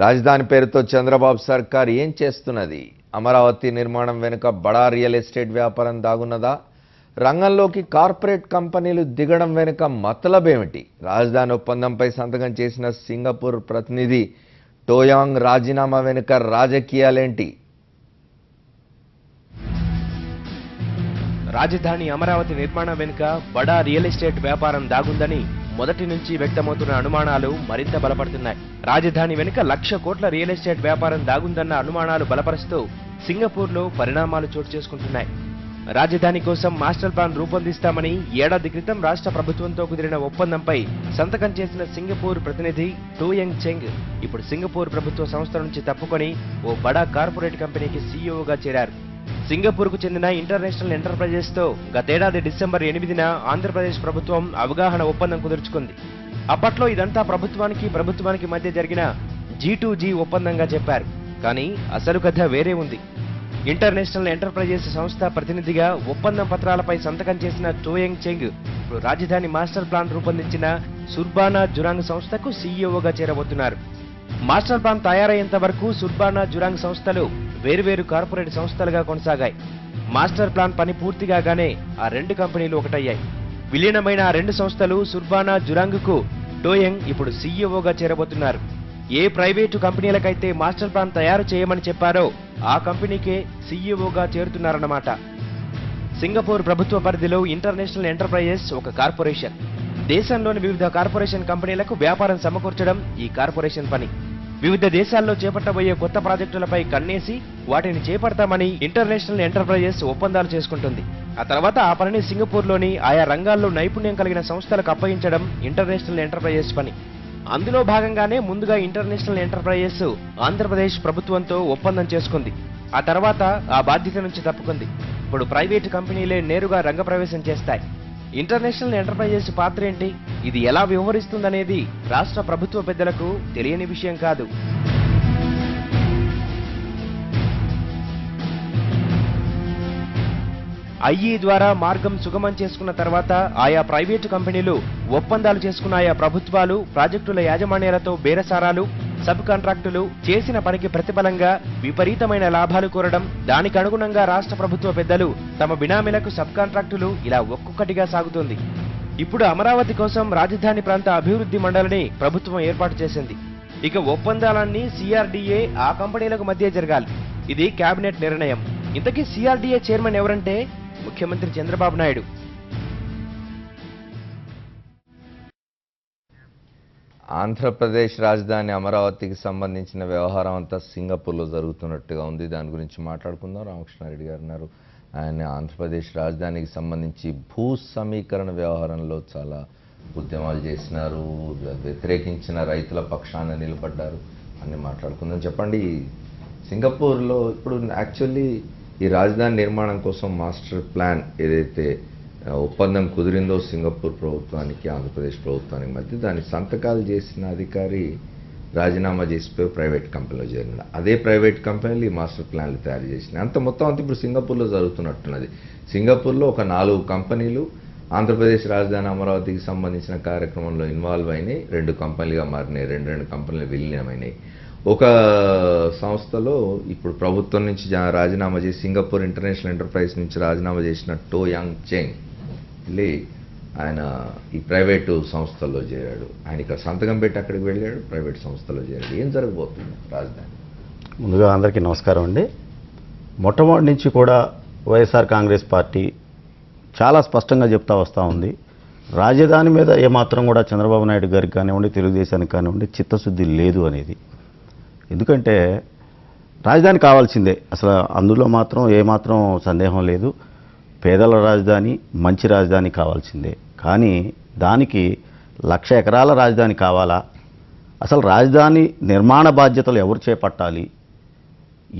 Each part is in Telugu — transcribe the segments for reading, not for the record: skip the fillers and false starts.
రాజధాని పేరుతో చంద్రబాబు సర్కార్ ఏం చేస్తున్నది? అమరావతి నిర్మాణం వెనుక బడా రియల్ ఎస్టేట్ వ్యాపారం దాగున్నదా? రంగంలోకి కార్పొరేట్ కంపెనీలు దిగడం వెనుక మతలబేమిటి? రాజధాని ఒప్పందంపై సంతకం చేసిన సింగపూర్ ప్రతినిధి టోయాంగ్ రాజీనామా వెనుక రాజకీయాలేంటి? రాజధాని అమరావతి నిర్మాణం వెనుక బడా రియల్ ఎస్టేట్ వ్యాపారం దాగుందని మొదటి నుంచి వ్యక్తమవుతున్న అనుమానాలు మరింత బలపడుతున్నాయి. రాజధాని వెనుక 1,00,000 కోట్ల రియల్ ఎస్టేట్ వ్యాపారం దాగుందన్న అనుమానాలు బలపరుస్తూ సింగపూర్లో పరిణామాలు చోటు చేసుకుంటున్నాయి. రాజధాని కోసం మాస్టర్ ప్లాన్ రూపొందిస్తామని ఏడాది క్రితం రాష్ట్ర ప్రభుత్వంతో కుదిరిన ఒప్పందంపై సంతకం చేసిన సింగపూర్ ప్రతినిధి టోయాంగ్ చెంగ్ ఇప్పుడు సింగపూర్ ప్రభుత్వ సంస్థ నుంచి తప్పుకొని ఓ బడా కార్పొరేట్ కంపెనీకి సీఈఓగా చేరారు. సింగపూర్కు చెందిన ఇంటర్నేషనల్ ఎంటర్ప్రైజెస్తో గతేడాది డిసెంబర్ 8న ఆంధ్రప్రదేశ్ ప్రభుత్వం అవగాహన ఒప్పందం కుదుర్చుకుంది. అప్పట్లో ఇదంతా ప్రభుత్వానికి మధ్య జరిగిన G2G ఒప్పందంగా చెప్పారు. కానీ అసలు కథ వేరే ఉంది. ఇంటర్నేషనల్ ఎంటర్ప్రైజెస్ సంస్థ ప్రతినిధిగా ఒప్పందం పత్రాలపై సంతకం చేసిన టోయాంగ్ చెంగ్ ఇప్పుడు రాజధాని మాస్టర్ ప్లాన్ రూపొందించిన సుర్బానా జురాంగ్ సంస్థకు సీఈఓగా చేరబోతున్నారు. మాస్టర్ ప్లాన్ తయారయ్యేంత వరకు సుర్బానా జురాంగ్ సంస్థలు వేరువేరు కార్పొరేట్ సంస్థలుగా కొనసాగాయి. మాస్టర్ ప్లాన్ పని పూర్తి కాగానే ఆ రెండు కంపెనీలు ఒకటయ్యాయి. విలీనమైన ఆ రెండు సంస్థలు సుర్బానా జురాంగ్కు టోయాంగ్ ఇప్పుడు సీఈఓగా చేరబోతున్నారు. ఏ ప్రైవేటు కంపెనీలకైతే మాస్టర్ ప్లాన్ తయారు చేయమని చెప్పారో ఆ కంపెనీకే సీఈఓగా చేరుతున్నారన్నమాట. సింగపూర్ ప్రభుత్వ పరిధిలో ఇంటర్నేషనల్ ఎంటర్ప్రైజెస్ ఒక కార్పొరేషన్. దేశంలోని వివిధ కార్పొరేషన్ కంపెనీలకు వ్యాపారం సమకూర్చడం ఈ కార్పొరేషన్ పని. వివిధ దేశాల్లో చేపట్టబోయే కొత్త ప్రాజెక్టులపై కన్నేసి వాటిని చేపడతామని ఇంటర్నేషనల్ ఎంటర్ప్రైజెస్ ఒప్పందాలు చేసుకుంటుంది. ఆ తర్వాత ఆ పనిని సింగపూర్లోని ఆయా రంగాల్లో నైపుణ్యం కలిగిన సంస్థలకు అప్పగించడం ఇంటర్నేషనల్ ఎంటర్ప్రైజెస్ పని. అందులో భాగంగానే ముందుగా ఇంటర్నేషనల్ ఎంటర్ప్రైజెస్ ఆంధ్రప్రదేశ్ ప్రభుత్వంతో ఒప్పందం చేసుకుంది. ఆ తర్వాత ఆ బాధ్యత నుంచి తప్పుకుంది. ఇప్పుడు ప్రైవేటు కంపెనీలే నేరుగా రంగప్రవేశం చేస్తాయి. ఇంటర్నేషనల్ ఎంటర్ప్రైజెస్ పాత్ర ఏంటి, ఇది ఎలా వ్యవహరిస్తుందనేది రాష్ట్ర ప్రభుత్వ పెద్దలకు తెలియని విషయం కాదు. ఐఈ ద్వారా మార్గం సుగమం చేసుకున్న తర్వాత ఆయా ప్రైవేటు కంపెనీలు ఒప్పందాలు చేసుకున్న ఆయా ప్రభుత్వాలు ప్రాజెక్టుల యాజమాన్యాలతో బేరసారాలు, సబ్ కాంట్రాక్టులు చేసిన పనికి ప్రతిఫలంగా విపరీతమైన లాభాలు కోరడం, దానికి అనుగుణంగా రాష్ట్ర ప్రభుత్వ పెద్దలు తమ బినామీలకు సబ్ కాంట్రాక్టులు, ఇలా ఒక్కొక్కటిగా సాగుతుంది. ఇప్పుడు అమరావతి కోసం రాజధాని ప్రాంత అభివృద్ధి మండలిని ప్రభుత్వం ఏర్పాటు చేసింది. ఇక ఒప్పందాలన్నీ CRDA ఆ కంపెనీలకు మధ్య జరగాలి. ఇది కేబినెట్ నిర్ణయం. ఇంతకీ CRDA చైర్మన్ ఎవరంటే ముఖ్యమంత్రి చంద్రబాబు నాయుడు. ఆంధ్రప్రదేశ్ రాజధాని అమరావతికి సంబంధించిన వ్యవహారం అంతా సింగపూర్లో జరుగుతున్నట్టుగా ఉంది. దాని గురించి మాట్లాడుకుందాం. రామకృష్ణారెడ్డి గారు ఉన్నారు. ఆయన ఆంధ్రప్రదేశ్ రాజధానికి సంబంధించి భూ సమీకరణ వ్యవహారంలో చాలా ఉద్యమాలు చేసినారు, వ్యతిరేకించిన రైతుల పక్షాన నిలబడ్డారు. అన్ని మాట్లాడుకుందాం. చెప్పండి, సింగపూర్లో ఇప్పుడు యాక్చువల్లీ ఈ రాజధాని నిర్మాణం కోసం మాస్టర్ ప్లాన్ ఏదైతే ఒప్పందం కుదిరిందో సింగపూర్ ప్రభుత్వానికి ఆంధ్రప్రదేశ్ ప్రభుత్వానికి మధ్య, దాని సంతకాలు చేసిన అధికారి రాజీనామా చేసిపోయి ప్రైవేట్ కంపెనీలో చేరినాడు. అదే ప్రైవేట్ కంపెనీలు ఈ మాస్టర్ ప్లాన్లు తయారు చేసినాయి. మొత్తం అంతా ఇప్పుడు సింగపూర్లో జరుగుతున్నట్టున్నది. సింగపూర్లో ఒక 4 కంపెనీలు ఆంధ్రప్రదేశ్ రాజధాని అమరావతికి సంబంధించిన కార్యక్రమంలో ఇన్వాల్వ్ అయినాయి. 2 కంపెనీలుగా మారినాయి. 2 కంపెనీలు విలీనమైనాయి. ఒక సంస్థలో ఇప్పుడు ప్రభుత్వం నుంచి రాజీనామా చేసి సింగపూర్ ఇంటర్నేషనల్ ఎంటర్ప్రైజ్ నుంచి రాజీనామా చేసిన టోయాంగ్ చెంగ్ ఆయన ఈ ప్రైవేటు సంస్థల్లో చేరాడు. ఆయన ఇక్కడ సంతకం పెట్టి అక్కడికి వెళ్ళాడు, ప్రైవేట్ సంస్థలో చేరాడు. ఏం జరగబోతుంది రాజధాని? ముందుగా అందరికీ నమస్కారం అండి. మొట్టమొదటి నుంచి కూడా వైఎస్ఆర్ కాంగ్రెస్ పార్టీ చాలా స్పష్టంగా చెప్తా వస్తూ ఉంది, రాజధాని మీద ఏమాత్రం కూడా చంద్రబాబు నాయుడు గారికి కానివ్వండి, తెలుగుదేశానికి కానివ్వండి చిత్తశుద్ధి లేదు అనేది. ఎందుకంటే రాజధాని కావాల్సిందే, అసలు అందులో మాత్రం ఏమాత్రం సందేహం లేదు. పేదల రాజధాని, మంచి రాజధాని కావాల్సిందే. కానీ దానికి 1,00,000 ఎకరాల రాజధాని కావాలా? అసలు రాజధాని నిర్మాణ బాధ్యతలు ఎవరు చేపట్టాలి,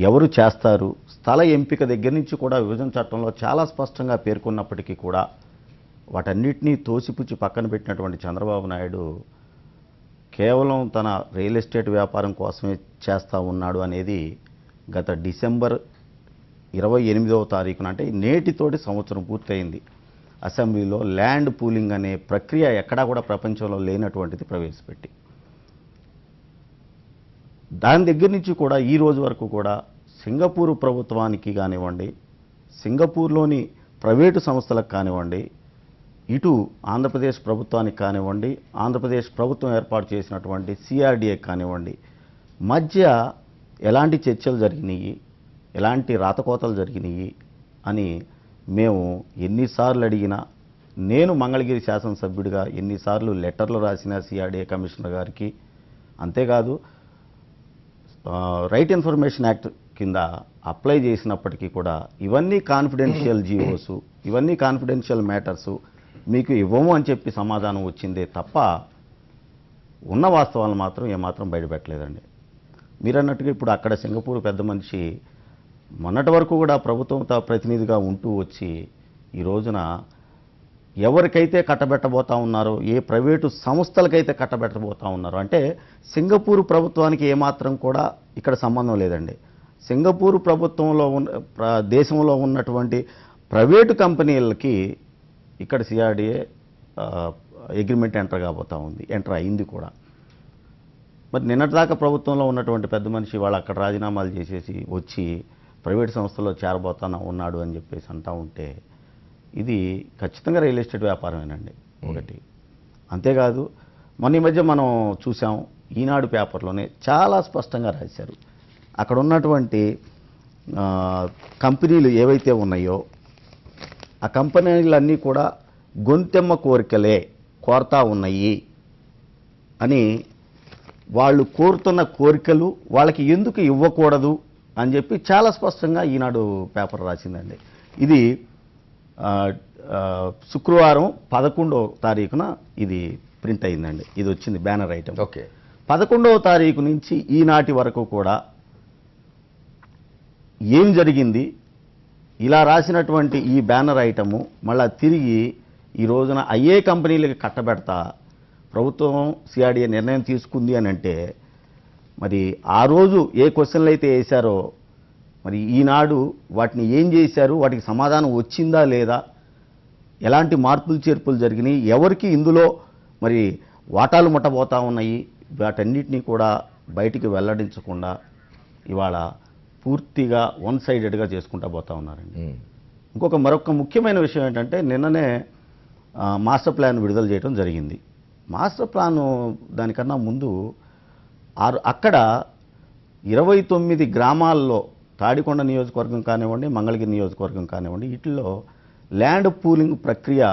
ఎవరు చేస్తారు? స్థల ఎంపిక దగ్గర నుంచి కూడా విభజన చట్టంలో చాలా స్పష్టంగా పేర్కొన్నప్పటికీ కూడా వాటన్నిటినీ తోసిపుచ్చి పక్కన పెట్టినటువంటి చంద్రబాబు నాయుడు కేవలం తన రియల్ ఎస్టేట్ వ్యాపారం కోసమే చేస్తూ ఉన్నాడు అనేది గత డిసెంబర్ 28వ తారీఖున, అంటే నేటితోటి సంవత్సరం పూర్తయింది, అసెంబ్లీలో ల్యాండ్ పూలింగ్ అనే ప్రక్రియ ఎక్కడా కూడా ప్రపంచంలో లేనటువంటిది ప్రవేశపెట్టి దాని దగ్గర నుంచి కూడా ఈ రోజు వరకు కూడా సింగపూర్ ప్రభుత్వానికి కానివ్వండి, సింగపూర్లోని ప్రైవేటు సంస్థలకు కానివ్వండి, ఇటు ఆంధ్రప్రదేశ్ ప్రభుత్వానికి కానివ్వండి, ఆంధ్రప్రదేశ్ ప్రభుత్వం ఏర్పాటు చేసినటువంటి సిఆర్డీఏ కానివ్వండి, మధ్య ఎలాంటి చర్చలు జరిగినాయి, ఎలాంటి రాతకోతలు జరిగినాయి అని మేము ఎన్నిసార్లు అడిగినా, నేను మంగళగిరి శాసనసభ్యుడిగా ఎన్నిసార్లు లెటర్లు రాసిన సిఆర్డీఏ కమిషనర్ గారికి, అంతేకాదు రైట్ ఇన్ఫర్మేషన్ యాక్ట్ కింద అప్లై చేసినప్పటికీ కూడా ఇవన్నీ కాన్ఫిడెన్షియల్ జీవోసు, ఇవన్నీ కాన్ఫిడెన్షియల్ మ్యాటర్సు, మీకు ఇవ్వము అని చెప్పి సమాధానం వచ్చిందే తప్ప ఉన్న వాస్తవాలను మాత్రం ఏమాత్రం బయటపెట్టలేదండి. మీరన్నట్టుగా ఇప్పుడు అక్కడ సింగపూర్ పెద్ద మనిషి మొన్నటి వరకు కూడా ప్రభుత్వంతో ప్రతినిధిగా ఉంటూ వచ్చి ఈ రోజున ఎవరికైతే కట్టబెట్టబోతా ఉన్నారో, ఏ ప్రైవేటు సంస్థలకైతే కట్టబెట్టబోతా ఉన్నారో, అంటే సింగపూర్ ప్రభుత్వానికి ఏమాత్రం కూడా ఇక్కడ సంబంధం లేదండి. సింగపూర్ ప్రభుత్వంలో దేశంలో ఉన్నటువంటి ప్రైవేటు కంపెనీలకి ఇక్కడ సిఆర్డీఏ అగ్రిమెంట్ ఎంటర్ అయింది కూడా. మరి నిన్నటిదాకా ప్రభుత్వంలో ఉన్నటువంటి పెద్ద మనిషి వాళ్ళు అక్కడ రాజీనామాలు చేసేసి వచ్చి ప్రైవేట్ సంస్థలో ఉన్నాడు అని చెప్పేసి అంటూ ఉంటే ఇది ఖచ్చితంగా రియల్ ఎస్టేట్ వ్యాపారమేనండి ఒకటి. అంతేకాదు మొన్న ఈ మధ్య మనం చూసాం, ఈనాడు పేపర్లోనే చాలా స్పష్టంగా రాశారు, అక్కడ ఉన్నటువంటి కంపెనీలు ఏవైతే ఉన్నాయో ఆ కంపెనీలన్నీ కూడా గొంతెమ్మ కోరికలే కోరుతా ఉన్నాయి అని, వాళ్ళు కోరుతున్న కోరికలు వాళ్ళకి ఎందుకు ఇవ్వకూడదు అని చెప్పి చాలా స్పష్టంగా ఈనాడు పేపర్ రాసిందండి. ఇది శుక్రవారం 11వ తారీఖున ఇది ప్రింట్ అయిందండి. ఇది వచ్చింది బ్యానర్ ఐటమ్. ఓకే. 11వ తారీఖు నుంచి ఈనాటి వరకు కూడా ఏం జరిగింది, ఇలా రాసినటువంటి ఈ బ్యానర్ ఐటము మళ్ళా తిరిగి ఈ రోజున అయ్యే కంపెనీలకి కట్టబెడతా ప్రభుత్వం సిఆర్డీఏ నిర్ణయం తీసుకుంది అని అంటే, మరి ఆ రోజు ఏ క్వశ్చన్లు అయితే వేశారో మరి ఈనాడు వాటిని ఏం చేశారు, వాటికి సమాధానం వచ్చిందా లేదా, ఎలాంటి మార్పులు చేర్పులు జరిగినాయి, ఎవరికి ఇందులో మరి వాటాలు ముట్టబోతా ఉన్నాయి, వాటన్నిటినీ కూడా బయటికి వెల్లడించకుండా ఇవాళ పూర్తిగా వన్ సైడెడ్గా చేసుకుంటూ పోతా ఉన్నారండి. మరొక ముఖ్యమైన విషయం ఏంటంటే, నిన్ననే మాస్టర్ ప్లాన్ విడుదల చేయడం జరిగింది. మాస్టర్ ప్లాను దానికన్నా ముందు అక్కడ 29 గ్రామాల్లో తాడికొండ నియోజకవర్గం కానివ్వండి, మంగళగిరి నియోజకవర్గం కానివ్వండి, వీటిల్లో ల్యాండ్ పూలింగ్ ప్రక్రియ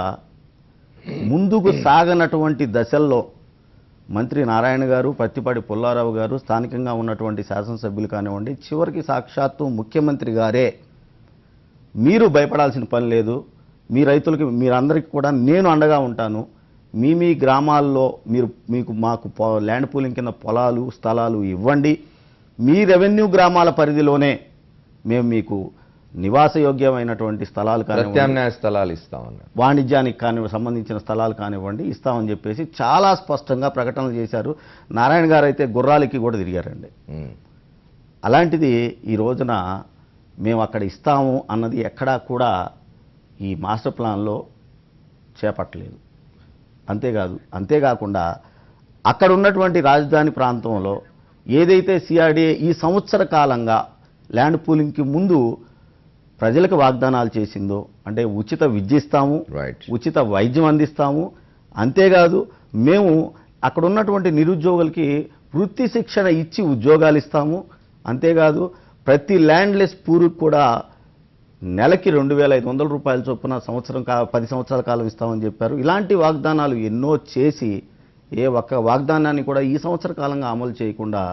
ముందుకు సాగనటువంటి దశల్లో మంత్రి నారాయణ గారు, పత్తిపాటి పుల్లారావు గారు, స్థానికంగా ఉన్నటువంటి శాసనసభ్యులు కానివ్వండి, చివరికి సాక్షాత్తు ముఖ్యమంత్రి గారే మీరు భయపడాల్సిన పని లేదు, మీ రైతులకి మీరందరికీ కూడా నేను అండగా ఉంటాను, మీ గ్రామాల్లో మాకు ల్యాండ్ పూలింగ్ కింద పొలాలు స్థలాలు ఇవ్వండి, మీ రెవెన్యూ గ్రామాల పరిధిలోనే మేము మీకు నివాసయోగ్యమైనటువంటి స్థలాలు ప్రత్యామ్నాయ స్థలాలు ఇస్తామని, వాణిజ్యానికి సంబంధించిన స్థలాలు కానివ్వండి ఇస్తామని చెప్పేసి చాలా స్పష్టంగా ప్రకటనలు చేశారు. నారాయణ గారు అయితే గుర్రాలకి కూడా తిరిగారండి. అలాంటిది ఈ రోజున మేము అక్కడ ఇస్తాము అన్నది ఎక్కడా కూడా ఈ మాస్టర్ ప్లాన్లో చేపట్టలేదు. అంతేకాకుండా అక్కడ ఉన్నటువంటి రాజధాని ప్రాంతంలో ఏదైతే సిఆర్డీఏ ఈ సంవత్సర కాలంగా ల్యాండ్ పూలింగ్కి ముందు ప్రజలకు వాగ్దానాలు చేసిందో, అంటే ఉచిత విద్య ఇస్తాము, ఉచిత వైద్యం అందిస్తాము, అంతేకాదు మేము అక్కడ ఉన్నటువంటి నిరుద్యోగులకి వృత్తి శిక్షణ ఇచ్చి ఉద్యోగాలు ఇస్తాము, అంతేకాదు ప్రతి ల్యాండ్లెస్ పూర్కి కూడా నెలకి 2,500 రూపాయల చొప్పున 10 సంవత్సరాల కాలం ఇస్తామని చెప్పారు. ఇలాంటి వాగ్దానాలు ఎన్నో చేసి ఏ ఒక్క వాగ్దానాన్ని కూడా ఈ సంవత్సర కాలంగా అమలు చేయకుండా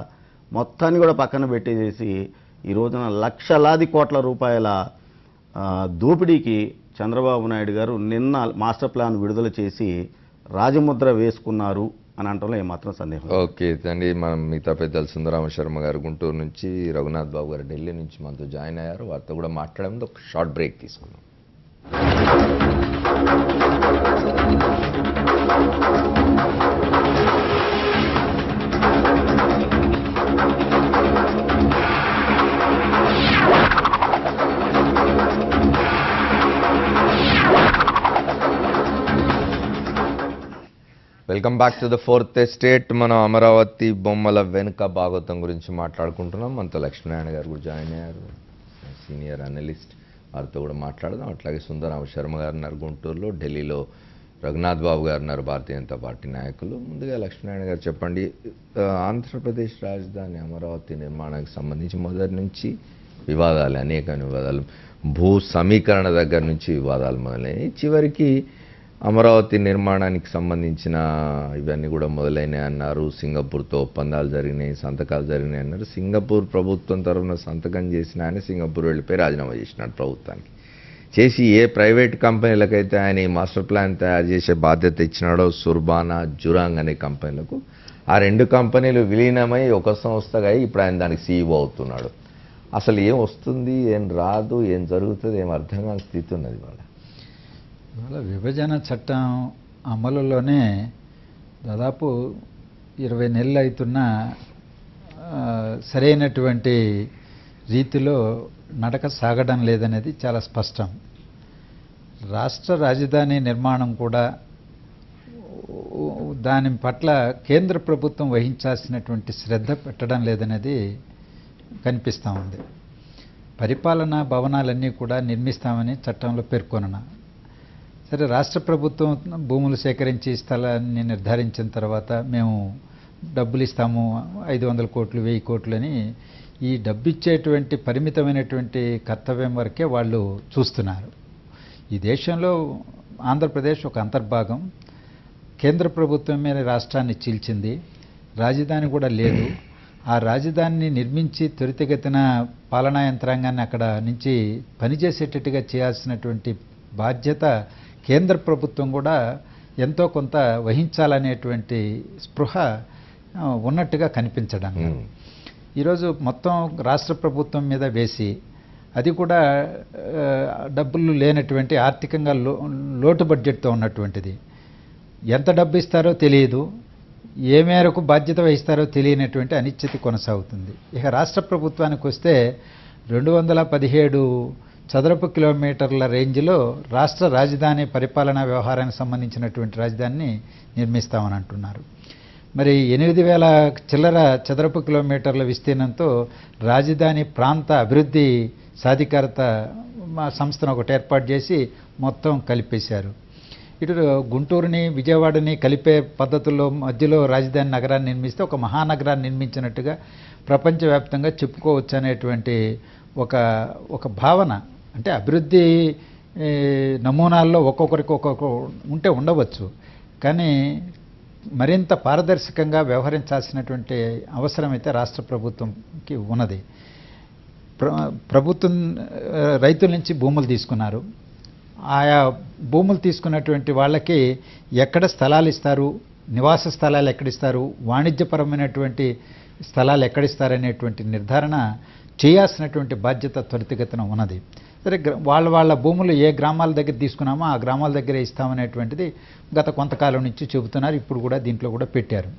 మొత్తాన్ని కూడా పక్కన పెట్టేసి ఈ రోజున లక్షలాది కోట్ల రూపాయల దోపిడీకి చంద్రబాబు నాయుడు గారు నిన్న మాస్టర్ ప్లాన్ విడుదల చేసి రాజముద్ర వేసుకున్నారు అని అంటంలో ఏమాత్రం సందేహం. ఓకే అండి. మనం మిగతా పెద్దలు సుందరామ శర్మ గారు గుంటూరు నుంచి, రఘునాథ్ బాబు గారు ఢిల్లీ నుంచి మనతో జాయిన్ అయ్యారు. వారితో కూడా మాట్లాడేందుకు ఒక షార్ట్ బ్రేక్ తీసుకున్నాం. Welcome back to the fourth estate. మనం అమరావతి బొమ్మల వెనుక భాగవతం గురించి మాట్లాడుకుంటున్నాం. మనతో లక్ష్మీనారాయణ గారు కూడా జాయిన్ అయ్యారు, సీనియర్ అనలిస్ట్. వారితో కూడా మాట్లాడదాం. అట్లాగే సుందరరామ శర్మ గారు ఉన్నారు గుంటూరులో, ఢిల్లీలో రఘునాథ్ బాబు గారు ఉన్నారు భారతీయ జనతా పార్టీ నాయకులు. ముందుగా లక్ష్మీనారాయణ గారు చెప్పండి, ఆంధ్రప్రదేశ్ రాజధాని అమరావతి నిర్మాణానికి సంబంధించి మొదటి నుంచి వివాదాలు, అనేక వివాదాలు, భూ సమీకరణ దగ్గర నుంచి వివాదాలు మొదలైనవి. చివరికి అమరావతి నిర్మాణానికి సంబంధించిన ఇవన్నీ కూడా మొదలైనాయి అన్నారు. సింగపూర్తో ఒప్పందాలు జరిగినాయి, సంతకాలు జరిగినాయి అన్నారు. సింగపూర్ ప్రభుత్వం తరఫున సంతకం చేసిన ఆయన సింగపూర్ వెళ్ళిపోయి రాజీనామా చేసినాడు ప్రభుత్వానికి. చేసి ఏ ప్రైవేట్ కంపెనీలకైతే ఆయన ఈ మాస్టర్ ప్లాన్ తయారు చేసే బాధ్యత ఇచ్చినాడో, సుర్బానా, జురాంగ్ అనే కంపెనీలకు, ఆ రెండు కంపెనీలు విలీనమై ఒక సంస్థగా ఇప్పుడు ఆయన దానికి సీఈఓ అవుతున్నాడు. అసలు ఏం వస్తుంది, ఏం రాదు, ఏం జరుగుతుంది, ఏం అర్థం కాని స్థితి ఉన్నది వాళ్ళ. ఇవాళ విభజన చట్టం అమలులోనే దాదాపు 20 నెలలు అవుతున్నా సరైనటువంటి రీతిలో నడక సాగడం లేదనేది చాలా స్పష్టం. రాష్ట్ర రాజధాని నిర్మాణం కూడా దాని పట్ల కేంద్ర ప్రభుత్వం వహించాల్సినటువంటి శ్రద్ధ పెట్టడం లేదనేది కనిపిస్తూ ఉంది. పరిపాలనా భవనాలన్నీ కూడా నిర్మిస్తామని చట్టంలో పేర్కొన, సరే రాష్ట్ర ప్రభుత్వం భూములు సేకరించి స్థలాన్ని నిర్ధారించిన తర్వాత మేము డబ్బులు ఇస్తాము, 500 కోట్లు 1000 కోట్లు అని ఈ డబ్బు ఇచ్చేటువంటి పరిమితమైనటువంటి కర్తవ్యం వరకే వాళ్ళు చూస్తున్నారు. ఈ దేశంలో ఆంధ్రప్రదేశ్ ఒక అంతర్భాగం. కేంద్ర ప్రభుత్వం మీద రాష్ట్రాన్ని చీల్చింది, రాజధాని కూడా లేదు. ఆ రాజధానిని నిర్మించి త్వరితగతిన పాలనా యంత్రాంగాన్ని అక్కడ నుంచి పనిచేసేటట్టుగా చేయాల్సినటువంటి బాధ్యత కేంద్ర ప్రభుత్వం కూడా ఎంతో కొంత వహించాలనేటువంటి స్పృహ ఉన్నట్టుగా కనిపించడం. ఈరోజు మొత్తం రాష్ట్ర ప్రభుత్వం మీద వేసి, అది కూడా డబ్బులు లేనటువంటి ఆర్థికంగా లోటు బడ్జెట్తో ఉన్నటువంటిది, ఎంత డబ్బు ఇస్తారో తెలియదు, ఏ మేరకు బాధ్యత వహిస్తారో తెలియనటువంటి అనిశ్చితి కొనసాగుతుంది. ఇక రాష్ట్ర ప్రభుత్వానికి వస్తే 217 చదరపు కిలోమీటర్ల రేంజ్లో రాష్ట్ర రాజధాని పరిపాలనా వ్యవహారానికి సంబంధించినటువంటి రాజధానిని నిర్మిస్తామని అంటున్నారు. మరి 8000 చిల్లర చదరపు కిలోమీటర్ల విస్తీర్ణంతో రాజధాని ప్రాంత అభివృద్ధి సాధికారత సంస్థను ఒకటి ఏర్పాటు చేసి మొత్తం కలిపేశారు. ఇటు గుంటూరుని విజయవాడని కలిపే పద్ధతుల్లో మధ్యలో రాజధాని నగరాన్ని నిర్మిస్తే ఒక మహానగరాన్ని నిర్మించినట్టుగా ప్రపంచవ్యాప్తంగా చెప్పుకోవచ్చు అనేటువంటి ఒక భావన. అంటే అభివృద్ధి నమూనాల్లో ఒక్కొక్కరికి ఒక్కొక్క ఉంటే ఉండవచ్చు, కానీ మరింత పారదర్శకంగా వ్యవహరించాల్సినటువంటి అవసరం అయితే రాష్ట్ర ప్రభుత్వంకి ఉన్నది. ప్రభుత్వం రైతుల నుంచి భూములు తీసుకున్నారు. ఆయా భూములు తీసుకున్నటువంటి వాళ్ళకి ఎక్కడ స్థలాలు ఇస్తారు, నివాస స్థలాలు ఎక్కడిస్తారు, వాణిజ్యపరమైనటువంటి స్థలాలు ఎక్కడిస్తారనేటువంటి నిర్ధారణ చేయాల్సినటువంటి బాధ్యత త్వరితగతిన ఉన్నది. సరే, వాళ్ళ భూములు ఏ గ్రామాల దగ్గర తీసుకున్నామో ఆ గ్రామాల దగ్గరే ఇస్తామనేటువంటిది గత కొంతకాలం నుంచి చెబుతున్నారు. ఇప్పుడు కూడా దీంట్లో కూడా పెట్టారు.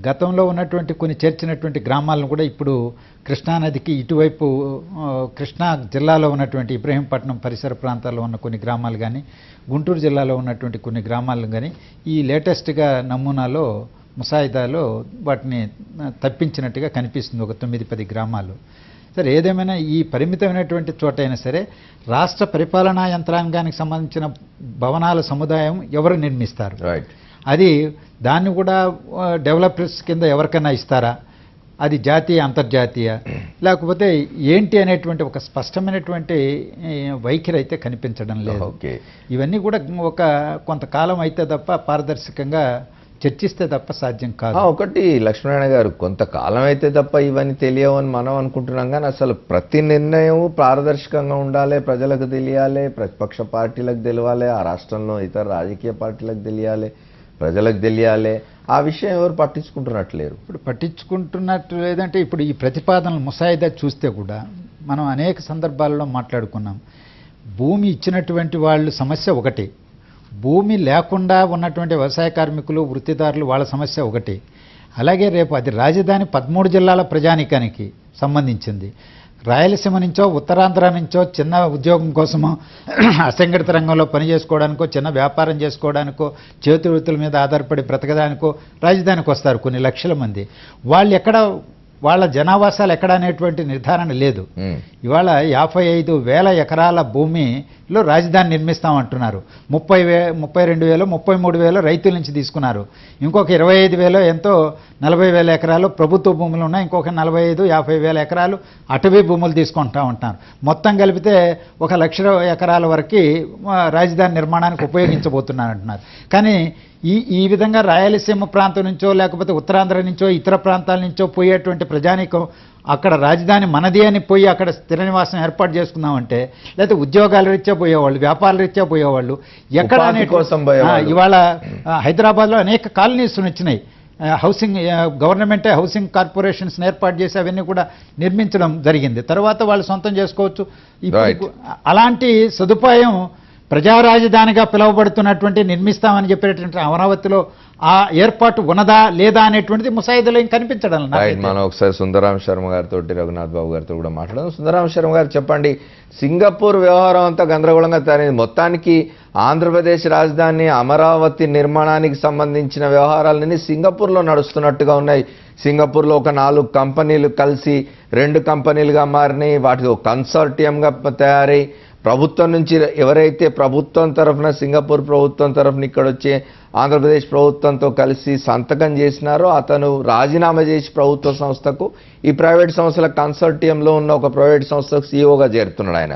గతంలో ఉన్నటువంటి కొన్ని చేర్చినటువంటి గ్రామాలను కూడా ఇప్పుడు కృష్ణానదికి ఇటువైపు కృష్ణా జిల్లాలో ఉన్నటువంటి ఇబ్రహీంపట్నం పరిసర ప్రాంతాల్లో ఉన్న కొన్ని గ్రామాలు కానీ, గుంటూరు జిల్లాలో ఉన్నటువంటి కొన్ని గ్రామాలను కానీ ఈ లేటెస్ట్గా నమూనాలో ముసాయిదాలో వాటిని తప్పించినట్టుగా కనిపిస్తుంది, ఒక 9-10 గ్రామాలు. సరే, ఏదేమైనా ఈ పరిమితమైనటువంటి చోటైనా సరే రాష్ట్ర పరిపాలనా యంత్రాంగానికి సంబంధించిన భవనాల సముదాయం ఎవరు నిర్మిస్తారు? అది దాన్ని కూడా డెవలపర్స్ కింద ఎవరికైనా ఇస్తారా? అది జాతీయ అంతర్జాతీయ లేకపోతే ఏంటి అనేటువంటి ఒక స్పష్టమైనటువంటి వైఖరి అయితే కనిపించడం లేదు. ఇవన్నీ కూడా కొంతకాలం అయితే తప్ప పారదర్శకంగా చర్చిస్తే తప్ప సాధ్యం కాదు. ఒకటి లక్ష్మీనారాయణ గారు, కొంతకాలం అయితే తప్ప ఇవన్నీ తెలియవని మనం అనుకుంటున్నాం, కానీ అసలు ప్రతి నిర్ణయం పారదర్శకంగా ఉండాలి, ప్రజలకు తెలియాలి, ప్రతిపక్ష పార్టీలకు తెలియాలి, ఆ రాష్ట్రంలో ఇతర రాజకీయ పార్టీలకు తెలియాలి, ప్రజలకు తెలియాలి. ఆ విషయం ఎవరు పట్టించుకుంటున్నట్లేరు. ఇప్పుడు పట్టించుకుంటున్నట్టు లేదంటే ఇప్పుడు ఈ ప్రతిపాదనలు ముసాయిదా చూస్తే కూడా మనం అనేక సందర్భాల్లో మాట్లాడుకున్నాం. భూమి ఇచ్చినటువంటి వాళ్ళు సమస్య ఒకటి, భూమి లేకుండా ఉన్నటువంటి వ్యవసాయ కార్మికులు, వృత్తిదారులు వాళ్ళ సమస్య ఒకటి. అలాగే రేపు అది రాజధాని 13 జిల్లాల ప్రజానీకానికి సంబంధించింది. రాయలసీమ నుంచో ఉత్తరాంధ్ర నుంచో చిన్న ఉద్యోగం కోసమో అసంఘటిత రంగంలో పని చేసుకోవడానికో చిన్న వ్యాపారం చేసుకోవడానికో చేతి వృత్తుల మీద ఆధారపడి బ్రతకడానికో రాజధానికి వస్తారు కొన్ని లక్షల మంది. వాళ్ళు ఎక్కడ వాళ్ళ జనావాసాలు ఎక్కడ అనేటువంటి నిర్ధారణ లేదు. ఇవాళ 55,000 ఎకరాల భూమిలో రాజధాని నిర్మిస్తామంటున్నారు. 32,000 33,000 రైతుల నుంచి తీసుకున్నారు. ఇంకొక 25,000 ఎంతో 40,000 ఎకరాలు ప్రభుత్వ భూములు ఉన్నాయి. ఇంకొక 45,000-50,000 ఎకరాలు అటవీ భూములు తీసుకుంటా ఉంటారు. మొత్తం కలిపితే 1,00,000 ఎకరాల వరకు రాజధాని నిర్మాణానికి ఉపయోగించబోతున్నారు అంటున్నారు. కానీ ఈ విధంగా రాయలసీమ ప్రాంతం నుంచో లేకపోతే ఉత్తరాంధ్ర నుంచో ఇతర ప్రాంతాల నుంచో పోయేటువంటి ప్రజానీకం అక్కడ రాజధాని మనది అని పోయి అక్కడ స్థిర నివాసం ఏర్పాటు చేసుకుందామంటే, లేకపోతే ఉద్యోగాల రీత్యా పోయేవాళ్ళు, వ్యాపారాల రీత్యా పోయేవాళ్ళు ఎక్కడ ఇవాళ హైదరాబాద్లో అనేక కాలనీస్ వచ్చినాయి. హౌసింగ్ గవర్నమెంటే హౌసింగ్ కార్పొరేషన్స్ ఏర్పాటు చేసి అవన్నీ కూడా నిర్మించడం జరిగింది. తర్వాత వాళ్ళు సొంతం చేసుకోవచ్చు. ఇప్పుడు అలాంటి సదుపాయం ప్రజా రాజధానిగా పిలువబడుతున్నటువంటి నిర్మిస్తామని చెప్పేటటువంటి అమరావతిలో ఆ ఏర్పాటు ఉన్నదా లేదా అనేటువంటిది ముసాయిదాలో ఏం కనిపించడం. మనం ఒకసారి సుందరాం శర్మ గారితో రఘునాథ్ బాబు గారితో కూడా మాట్లాడదాం. సుందరాం శర్మ గారు చెప్పండి, సింగపూర్ వ్యవహారం అంతా గందరగోళంగా తయారైంది. మొత్తానికి ఆంధ్రప్రదేశ్ రాజధాని అమరావతి నిర్మాణానికి సంబంధించిన వ్యవహారాలన్నీ సింగపూర్లో నడుస్తున్నట్టుగా ఉన్నాయి. సింగపూర్లో ఒక 4 కంపెనీలు కలిసి 2 కంపెనీలుగా మారినాయి. వాటికి ఒక కన్సార్టియంగా తయారై ప్రభుత్వం నుంచి ఎవరైతే ప్రభుత్వం తరఫున సింగపూర్ ప్రభుత్వం తరఫున ఇక్కడ వచ్చే ఆంధ్రప్రదేశ్ ప్రభుత్వంతో కలిసి సంతకం చేసినారో అతను రాజీనామా చేసి ప్రభుత్వ సంస్థకు ఈ ప్రైవేట్ సంస్థల కన్సార్టియంలో ఉన్న ఒక ప్రైవేట్ సంస్థకు సీఈఓగా చేరుతున్నాడు ఆయన,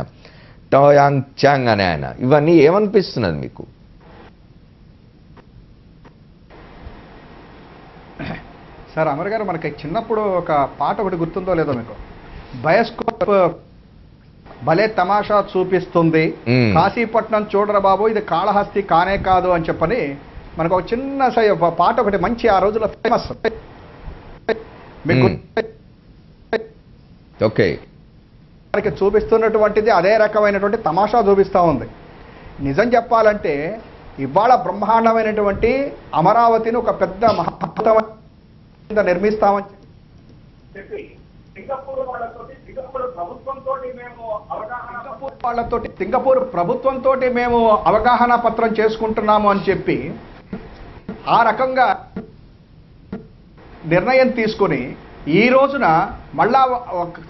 టోయాంగ్ చాంగ్ అనే ఆయన. ఇవన్నీ ఏమనిపిస్తున్నది మీకు? సార్ అమర్ గారు, మనకి చిన్నప్పుడు ఒక పాట ఒకటి గుర్తుందో లేదో మీకు, బయోస్కోప్ భలే తమాషా చూపిస్తుంది, కాశీపట్నం చూడరా బాబు ఇది కాళహస్తి కానే కాదు అని చెప్పని మనకు ఒక చిన్న పాట ఒకటి మంచి ఆ రోజుల్లో ఫేమస్. ఓకే, మనకి చూపిస్తున్నటువంటిది అదే రకమైనటువంటి తమాషా చూపిస్తూ ఉంది. నిజం చెప్పాలంటే ఇవాళ బ్రహ్మాండమైనటువంటి అమరావతిని ఒక పెద్ద మహత్తరమైన నిర్మిస్తామని చెప్పి సింగపూర్ ప్రభుత్వంతో మేము అవగాహన పత్రం చేసుకుంటున్నాము అని చెప్పి ఆ రకంగా నిర్ణయం తీసుకుని ఈ రోజున మళ్ళా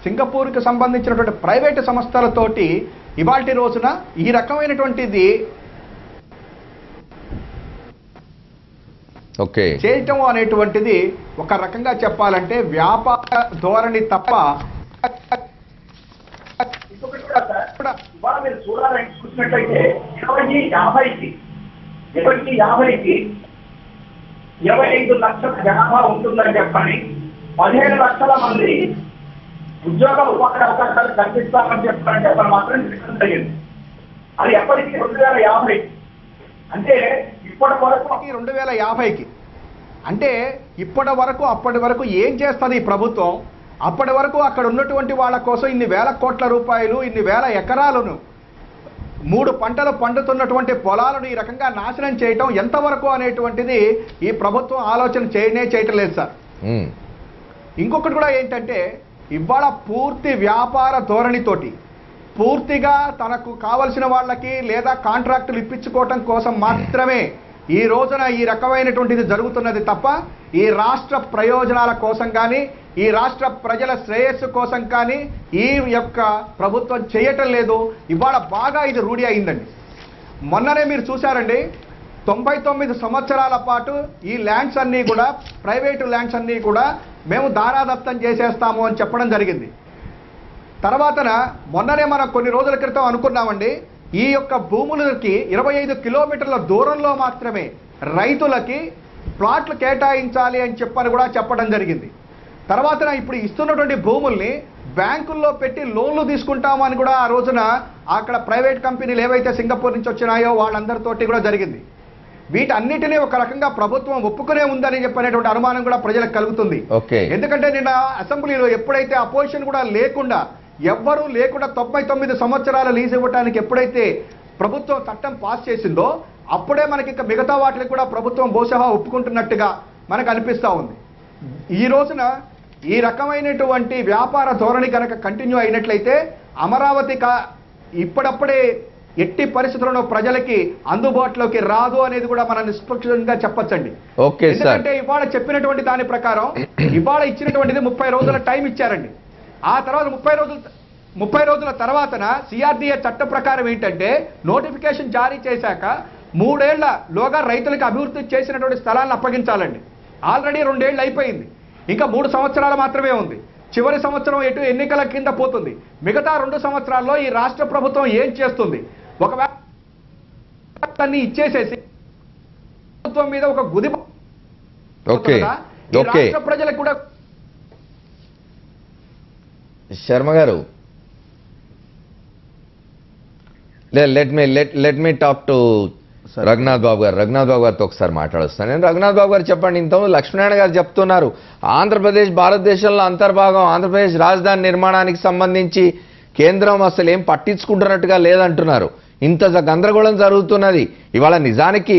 సింగపూర్కి సంబంధించినటువంటి ప్రైవేటు సంస్థలతోటి ఇవాల్టి రోజున ఈ రకమైనటువంటిది చేయటం అనేటువంటిది ఒక రకంగా చెప్పాలంటే వ్యాపార ధోరణి తప్ప మీరు చూసినట్లయితే 2050కి 25 లక్షల జనాభా ఉంటుందని చెప్పని 15 లక్షల మంది ఉద్యోగ ఉపాధి అవకాశాలు కల్పిస్తామని చెప్పని మాత్రం జరిగింది. అది ఎప్పటికీ 2050 అంటే ఇప్పటి వరకు 2050కి అంటే అప్పటి వరకు ఏం చేస్తుంది ఈ ప్రభుత్వం? అప్పటి వరకు అక్కడ ఉన్నటువంటి వాళ్ళ కోసం ఇన్ని వేల కోట్ల రూపాయలు, ఇన్ని వేల ఎకరాలను 3 పంటలు పండుతున్నటువంటి పొలాలను ఈ రకంగా నాశనం చేయటం ఎంతవరకు అనేటువంటిది ఈ ప్రభుత్వం ఆలోచన చేయటం లేదు సార్. ఇంకొకటి కూడా ఏంటంటే ఇవాళ పూర్తి వ్యాపార ధోరణితోటి పూర్తిగా తనకు కావలసిన వాళ్ళకి లేదా కాంట్రాక్టులు ఇప్పించుకోవటం కోసం మాత్రమే ఈ రోజున ఈ రకమైనటువంటిది జరుగుతున్నది తప్ప ఈ రాష్ట్ర ప్రయోజనాల కోసం కానీ ఈ రాష్ట్ర ప్రజల శ్రేయస్సు కోసం కానీ ఈ యొక్క ప్రభుత్వం చేయటం లేదు. ఇవాళ బాగా ఇది రూఢి అయిందండి. మొన్ననే మీరు చూశారండి, 99 సంవత్సరాల పాటు ఈ ల్యాండ్స్ అన్నీ కూడా ప్రైవేటు ల్యాండ్స్ అన్నీ కూడా మేము దారాదత్తం చేసేస్తాము అని చెప్పడం జరిగింది. తర్వాతన మొన్ననే మనం కొన్ని రోజుల క్రితం అనుకున్నామండి, ఈ యొక్క భూములకి 25 కిలోమీటర్ల దూరంలో మాత్రమే రైతులకి ప్లాట్లు కేటాయించాలి అని చెప్పడం జరిగింది. తర్వాత ఇప్పుడు ఇస్తున్నటువంటి భూముల్ని బ్యాంకుల్లో పెట్టి లోన్లు తీసుకుంటామని కూడా ఆ రోజున అక్కడ ప్రైవేట్ కంపెనీలు ఏవైతే సింగపూర్ నుంచి వచ్చినాయో వాళ్ళందరితోటి కూడా జరిగింది. వీటన్నిటినీ ఒక రకంగా ప్రభుత్వం ఒప్పుకునే ఉందని చెప్పనేటువంటి అనుమానం కూడా ప్రజలకు కలుగుతుంది. ఎందుకంటే నిన్న అసెంబ్లీలో ఎప్పుడైతే అపోజిషన్ కూడా లేకుండా ఎవ్వరూ లేకుండా 99 సంవత్సరాల లీజ్ ఇవ్వడానికి ఎప్పుడైతే ప్రభుత్వం చట్టం పాస్ చేసిందో అప్పుడే మనకి ఇంకా మిగతా వాటికి కూడా ప్రభుత్వం బహుశా ఒప్పుకుంటున్నట్టుగా మనకు అనిపిస్తూ ఉంది. ఈ రోజున ఈ రకమైనటువంటి వ్యాపార ధోరణి కనుక కంటిన్యూ అయినట్లయితే అమరావతి ఇప్పుడప్పుడే ఎట్టి పరిస్థితుల్లో ప్రజలకి అందుబాటులోకి రాదు అనేది కూడా మనం నిష్పక్షంగా చెప్పొచ్చండి. Okay sir. ఎందుకంటే ఇవాళ చెప్పినటువంటి దాని ప్రకారం ఇవాళ ఇచ్చినటువంటిది 30 రోజుల టైం ఇచ్చారండి. ఆ తర్వాత 30 రోజుల తర్వాతన సిఆర్డీఏ చట్ట ప్రకారం ఏంటంటే నోటిఫికేషన్ జారీ చేశాక 3 ఏళ్లలోగా రైతులకు అభివృద్ధి చేసినటువంటి స్థలాలను అప్పగించాలండి. ఆల్రెడీ 2 ఏళ్ళు అయిపోయింది, ఇంకా 3 సంవత్సరాలు మాత్రమే ఉంది. చివరి సంవత్సరం ఎటు ఎన్నికల కింద పోతుంది. మిగతా 2 సంవత్సరాల్లో ఈ రాష్ట్ర ప్రభుత్వం ఏం చేస్తుంది? ఒకవేళ ఇచ్చేసేసి ప్రభుత్వం మీద ఒక గుది రాష్ట్ర ప్రజలకు కూడా. శర్మ గారు, let me talk to Raghunath Babu గారితో ఒకసారి మాట్లాడుస్తాను నేను. రఘునాథ్ బాబు గారు చెప్పండి, ఇంతకుముందు లక్ష్మీనారాయణ గారు చెప్తున్నారు ఆంధ్రప్రదేశ్ భారతదేశంలో అంతర్భాగం, ఆంధ్రప్రదేశ్ రాజధాని నిర్మాణానికి సంబంధించి కేంద్రం అసలు ఏం పట్టించుకుంటున్నట్టుగా లేదంటున్నారు. ఇంత గందరగోళం జరుగుతున్నది. ఇవాళ నిజానికి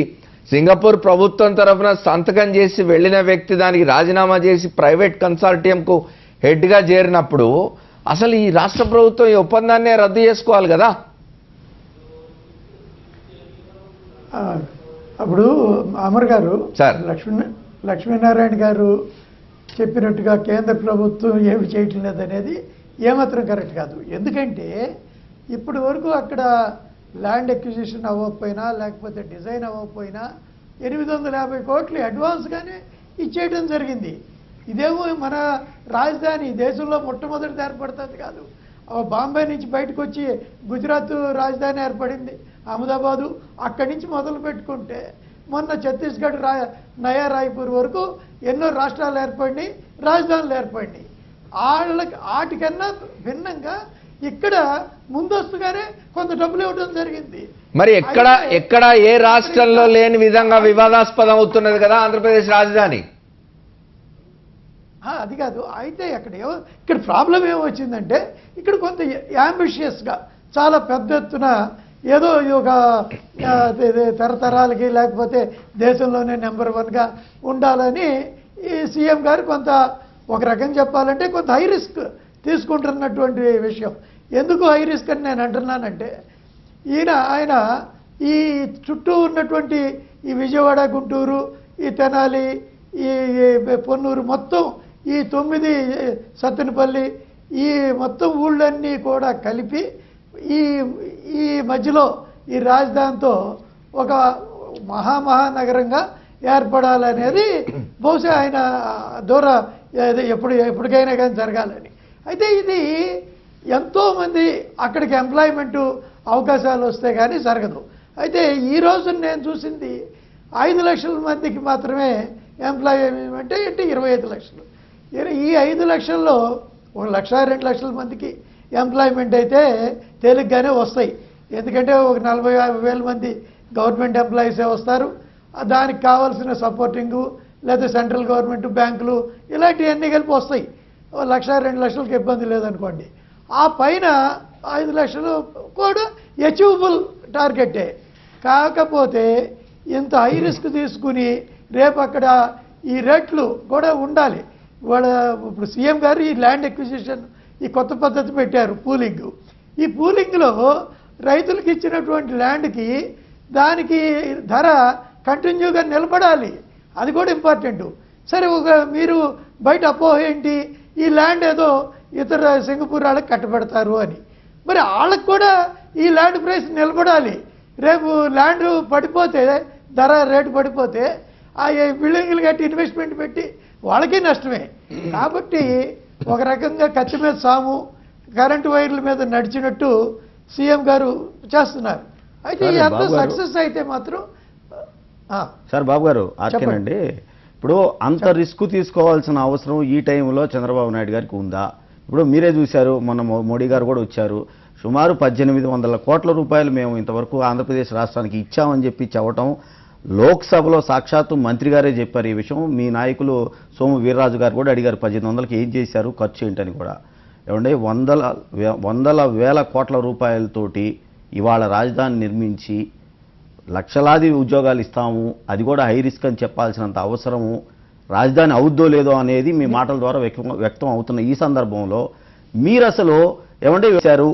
సింగపూర్ ప్రభుత్వం తరఫున సంతకం చేసి వెళ్ళిన వ్యక్తి దానికి రాజీనామా చేసి ప్రైవేట్ కన్సార్టియంకు హెడ్గా చేరినప్పుడు అసలు ఈ రాష్ట్ర ప్రభుత్వం ఈ ఒప్పందాన్నే రద్దు చేసుకోవాలి కదా. అప్పుడు అమర్ గారు, సార్, లక్ష్మీనారాయణ గారు చెప్పినట్టుగా కేంద్ర ప్రభుత్వం ఏమి చేయటం లేదనేది ఏమాత్రం కరెక్ట్ కాదు. ఎందుకంటే ఇప్పటి వరకు అక్కడ ల్యాండ్ ఎక్విజిషన్ అవ్వకపోయినా లేకపోతే డిజైన్ అవ్వకపోయినా 850 కోట్లు అడ్వాన్స్గానే ఇచ్చేయడం జరిగింది. ఇదేమో మన రాజధాని దేశంలో మొట్టమొదటి ఏర్పడుతుంది కాదు. బాంబే నుంచి బయటకు వచ్చి గుజరాత్ రాజధాని ఏర్పడింది, అహ్మదాబాదు, అక్కడి నుంచి మొదలు పెట్టుకుంటే మొన్న ఛత్తీస్గఢ్ నయా రాయ్పూర్ వరకు ఎన్నో రాష్ట్రాలు ఏర్పడినాయి, రాజధానులు ఏర్పడినాయి. వాటికన్నా భిన్నంగా ఇక్కడ ముందస్తుగానే కొంత డబ్బులు ఇవ్వడం జరిగింది. మరి ఎక్కడ ఏ రాష్ట్రంలో లేని విధంగా వివాదాస్పదం అవుతున్నది కదా ఆంధ్రప్రదేశ్ రాజధాని. అది కాదు. అయితే ఇక్కడ ప్రాబ్లం ఏమొచ్చిందంటే ఇక్కడ కొంత యాంబిషియస్గా చాలా పెద్ద ఎత్తున ఏదో ఒక తరతరాలకి లేకపోతే దేశంలోనే నెంబర్ 1గా ఉండాలని ఈ సీఎం గారు కొంత ఒక రకం చెప్పాలంటే కొంత హై రిస్క్ తీసుకుంటున్నటువంటి విషయం. ఎందుకు హై రిస్క్ అని నేను అంటున్నానంటే ఆయన ఈ చుట్టూ ఉన్నటువంటి ఈ విజయవాడ, గుంటూరు, ఈ తెనాలి, ఈ పొన్నూరు మొత్తం ఈ 9 సత్తెనపల్లి ఈ మొత్తం ఊళ్ళన్నీ కూడా కలిపి ఈ మధ్యలో ఈ రాజధానితో ఒక మహానగరంగా ఏర్పడాలనేది బహుశా ఆయన ద్వారా ఎప్పటికైనా కానీ జరగాలని. అయితే ఇది ఎంతోమంది అక్కడికి ఎంప్లాయ్మెంటు అవకాశాలు వస్తే కానీ జరగదు. అయితే ఈరోజు నేను చూసింది 5 లక్షల మందికి మాత్రమే ఎంప్లాయ్మెంట్ అంటే 25 లక్షలు. ఈ 5 లక్షల్లో 1 లక్ష 2 లక్షల మందికి ఎంప్లాయ్మెంట్ అయితే తేలిగ్గానే వస్తాయి. ఎందుకంటే ఒక 40,000 మంది గవర్నమెంట్ ఎంప్లాయీసే వస్తారు. దానికి కావాల్సిన సపోర్టింగు లేదా సెంట్రల్ గవర్నమెంట్, బ్యాంకులు ఇలాంటివన్నీ కలిపి వస్తాయి. 1 లక్ష 2 లక్షలకు ఇబ్బంది లేదనుకోండి. ఆ పైన 5 లక్షలు కూడా అచీవబుల్ టార్గెటే. కాకపోతే ఇంత హై రిస్క్ తీసుకుని రేపు అక్కడ ఈ రేట్లు కూడా ఉండాలి. ఇప్పుడు సీఎం గారు ఈ ల్యాండ్ ఎక్విజిషన్ ఈ కొత్త పద్ధతి పెట్టారు, పూలింగ్. ఈ పూలింగ్లో రైతులకు ఇచ్చినటువంటి ల్యాండ్కి దానికి ధర కంటిన్యూగా నిలబడాలి, అది కూడా ఇంపార్టెంట్. సరే, మీరు బయట అపోహ ఏంటి, ఈ ల్యాండ్ ఏదో ఇతర సింగపూర్ వాళ్ళకి కట్టబెడతారు అని. మరి వాళ్ళకు కూడా ఈ ల్యాండ్ ప్రైస్ నిలబడాలి. రేపు ల్యాండ్ పడిపోతే, ధర రేటు పడిపోతే ఆ బిల్డింగ్లు కట్టి ఇన్వెస్ట్మెంట్ పెట్టి వాళ్ళకి నష్టమే. కాబట్టి ఒక రకంగా కత్తి మీద సాము, కరెంటు వైర్ల మీద నడిచినట్టు సీఎం గారు చేస్తున్నారు. అయితే ఎంత సక్సెస్ అయితే మాత్రం. సార్ బాబు గారు, ఆర్కేనండి, ఇప్పుడు అంత రిస్క్ తీసుకోవాల్సిన అవసరం ఈ టైంలో చంద్రబాబు నాయుడు గారికి ఉందా? ఇప్పుడు మీరే చూశారు, మొన్న మోడీ గారు కూడా వచ్చారు, సుమారు 1800 కోట్ల రూపాయలు మేము ఇంతవరకు ఆంధ్రప్రదేశ్ రాష్ట్రానికి ఇచ్చామని చెప్పి చెప్పటం, లోక్సభలో సాక్షాత్తు మంత్రి గారే చెప్పారు ఈ విషయం. మీ నాయకులు సోము వీర్రాజు గారు కూడా అడిగారు 1800కి ఏం చేశారు, ఖర్చు ఏంటని కూడా. ఏమంటే వందల వేల కోట్ల రూపాయలతోటి ఇవాళ రాజధాని నిర్మించి లక్షలాది ఉద్యోగాలు ఇస్తాము, అది కూడా హై రిస్క్ అని చెప్పాల్సినంత అవసరము రాజధాని అవుద్దో లేదో అనేది మీ మాటల ద్వారా వ్యక్తం అవుతున్న ఈ సందర్భంలో మీరు అసలు ఏమంటే వేశారు,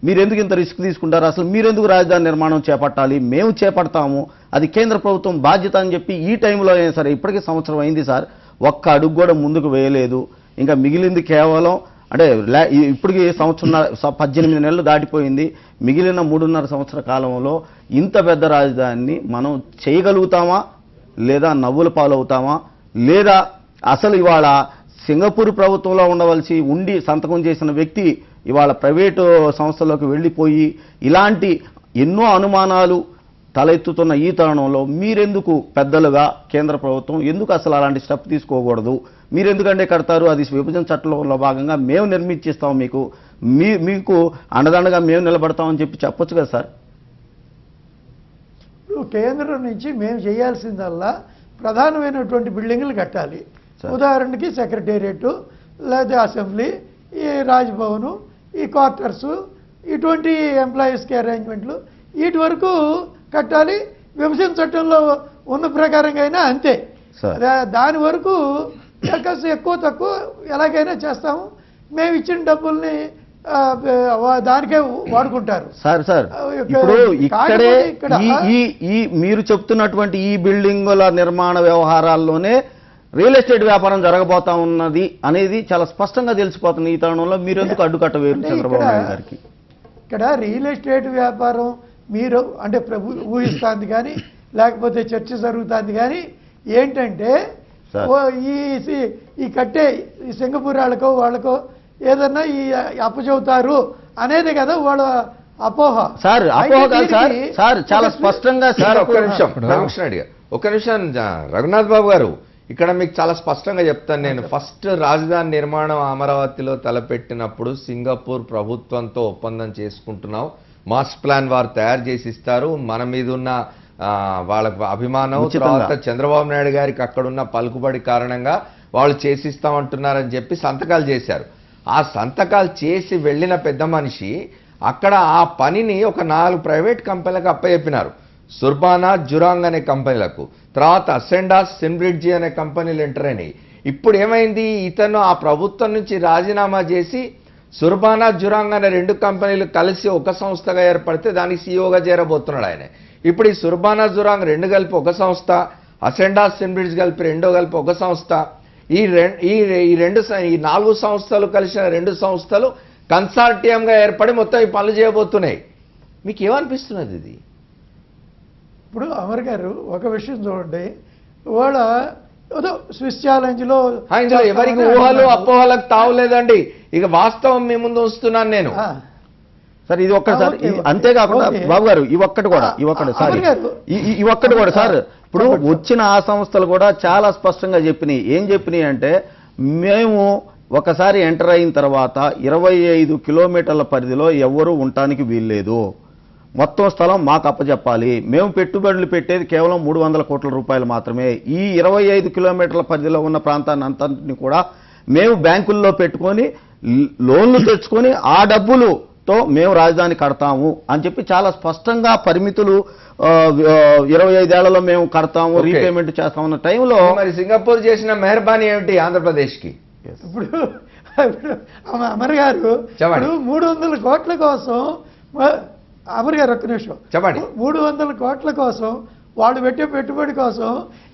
మీరు ఎందుకు ఇంత రిస్క్ తీసుకుంటారు, అసలు మీరెందుకు రాజధాని నిర్మాణం చేపట్టాలి, మేము చేపడతాము, అది కేంద్ర ప్రభుత్వం బాధ్యత అని చెప్పి ఈ టైంలో అయినా సరే, ఇప్పటికీ సంవత్సరం అయింది సార్, ఒక్క అడుగు కూడా ముందుకు వేయలేదు. ఇంకా మిగిలింది కేవలం అంటే ఇప్పటికి సంవత్సరం 18 నెలలు దాటిపోయింది. మిగిలిన 3.5 సంవత్సర కాలంలో ఇంత పెద్ద రాజధానిని మనం చేయగలుగుతామా, లేదా నవ్వుల పాలవుతామా, లేదా అసలు ఇవాళ సింగపూర్ ప్రభుత్వంలో ఉండి సంతకం చేసిన వ్యక్తి ఇవాళ ప్రైవేటు సంస్థలోకి వెళ్ళిపోయి ఇలాంటి ఎన్నో అనుమానాలు తలెత్తుతున్న ఈ తరుణంలో మీరెందుకు పెద్దలుగా కేంద్ర ప్రభుత్వం ఎందుకు అసలు అలాంటి స్టెప్ తీసుకోకూడదు, మీరెందుకంటే కడతారు, అది విభజన చట్టంలో భాగంగా మేము నిర్మించిస్తాం, మీకు అండదండగా మేము నిలబడతామని చెప్పొచ్చు కదా సార్. ఇప్పుడు కేంద్రం నుంచి మేము చేయాల్సిందల్లా ప్రధానమైనటువంటి బిల్డింగ్లు కట్టాలి. ఉదాహరణకి సెక్రటేరియట్, లేదా అసెంబ్లీ, ఈ రాజ్భవను, ఈ క్వార్టర్సు, ఇటువంటి ఎంప్లాయీస్కి అరేంజ్మెంట్లు వీటి వరకు కట్టాలి. విభజన చట్టంలో ఉన్న ప్రకారంగా అయినా అంతే. దాని వరకు ఎక్కువ తక్కువ ఎలాగైనా చేస్తాము. మేము ఇచ్చిన డబ్బుల్ని దానికే వాడుకుంటారు సార్. ఇప్పుడు ఇక్కడే ఈ మీరు చెప్తున్నటువంటి ఈ బిల్డింగుల నిర్మాణ వ్యవహారాల్లోనే రియల్ ఎస్టేట్ వ్యాపారం జరగబోతా ఉన్నది అనేది చాలా స్పష్టంగా తెలిసిపోతుంది. ఈ తరుణంలో మీరు ఎందుకు అడ్డుకట్ట వేరు చంద్రబాబు నాయుడు గారికి? ఇక్కడ రియల్ ఎస్టేట్ వ్యాపారం మీరు అంటే ఊహిస్తుంది కానీ, లేకపోతే చర్చ జరుగుతుంది కానీ, ఏంటంటే ఈ కట్టే ఈ సింగపూర్ వాళ్ళకో ఏదన్నా ఈ అప్పచెబుతారు అనేది కదా వాళ్ళ అపోహ. సార్ అపోహ కాదు సార్, చాలా స్పష్టంగా సార్. ఒక్క నిమిషం రఘునాథ్ బాబు గారు, ఇక్కడ మీకు చాలా స్పష్టంగా చెప్తాను నేను. ఫస్ట్ రాజధాని నిర్మాణం అమరావతిలో తలపెట్టినప్పుడు సింగపూర్ ప్రభుత్వంతో ఒప్పందం చేసుకుంటున్నాం, మాస్టర్ ప్లాన్ వారు తయారు చేసి ఇస్తారు, మన మీద ఉన్న వాళ్ళకు అభిమానం, తర్వాత చంద్రబాబు నాయుడు గారికి అక్కడున్న పలుకుబడి కారణంగా వాళ్ళు చేసిస్తామంటున్నారని చెప్పి సంతకాలు చేశారు. ఆ సంతకాలు చేసి వెళ్ళిన పెద్ద మనిషి అక్కడ ఆ పనిని ఒక 4 ప్రైవేట్ కంపెనీలకు అప్పచెప్పినారు. సుర్బానా, జురాంగ్ అనే కంపెనీలకు, తర్వాత అసెండాస్, సిన్బ్రిడ్జి అనే కంపెనీలు ఎంటర్ అయినాయి. ఇప్పుడు ఏమైంది, ఇతను ఆ ప్రభుత్వం నుంచి రాజీనామా చేసి సుర్బానా, జురాంగ్ అనే 2 కంపెనీలు కలిసి ఒక సంస్థగా ఏర్పడితే దానికి సీఈఓగా చేరబోతున్నాడు ఆయన. ఇప్పుడు ఈ సుర్బానా, జురాంగ్ 2 కలిపి ఒక సంస్థ, అసెండాస్, సిన్బ్రిడ్జ్ కలిపి 2 కలిపి ఒక సంస్థ. ఈ 4 సంస్థలు కలిసిన 2 సంస్థలు కన్సార్టియంగా ఏర్పడి మొత్తం ఈ పనులు చేయబోతున్నాయి. మీకు ఏమనిపిస్తున్నది ఇది? ఇప్పుడు అమర్ గారు ఒక విషయం చూడండి, వాళ్ళ ఏదో స్విస్ ఛాలెంజ్లో ఎవరికి ఊహలు అపోహలకు తావులేదండి. ఇక వాస్తవం మీ ముందు వస్తున్నాను నేను. సార్ ఇది ఒక్కసారి, అంతేకాకుండా బాబు గారు ఈ ఒక్కటి కూడా సార్, ఇప్పుడు వచ్చిన ఆ సంస్థలు కూడా చాలా స్పష్టంగా చెప్పినాయి. ఏం చెప్పినాయి అంటే, మేము ఒకసారి ఎంటర్ అయిన తర్వాత 25 కిలోమీటర్ల పరిధిలో ఎవరు ఉండటానికి వీల్లేదు, మొత్తం స్థలం మాకు అప్పచెప్పాలి, మేము పెట్టుబడులు పెట్టేది కేవలం 300 కోట్ల రూపాయలు మాత్రమే, ఈ 25 కిలోమీటర్ల పరిధిలో ఉన్న ప్రాంతాన్ని అంతటిని కూడా మేము బ్యాంకుల్లో పెట్టుకొని లోన్లు తెచ్చుకొని ఆ డబ్బులుతో మేము రాజధాని కడతాము అని చెప్పి చాలా స్పష్టంగా పరిమితులు 25 ఏళ్లలో మేము కడతాము, రీపేమెంట్ చేస్తామన్న టైంలో మరి సింగపూర్ చేసిన మెహర్బానీ ఏమిటి ఆంధ్రప్రదేశ్కి? ఇప్పుడు అమర్ గారు 300 కోట్ల కోసం, అమర్ గారు ఒక్క నిమిషం చెప్పండి, 300 కోట్ల కోసం వాళ్ళు పెట్టే పెట్టుబడి కోసం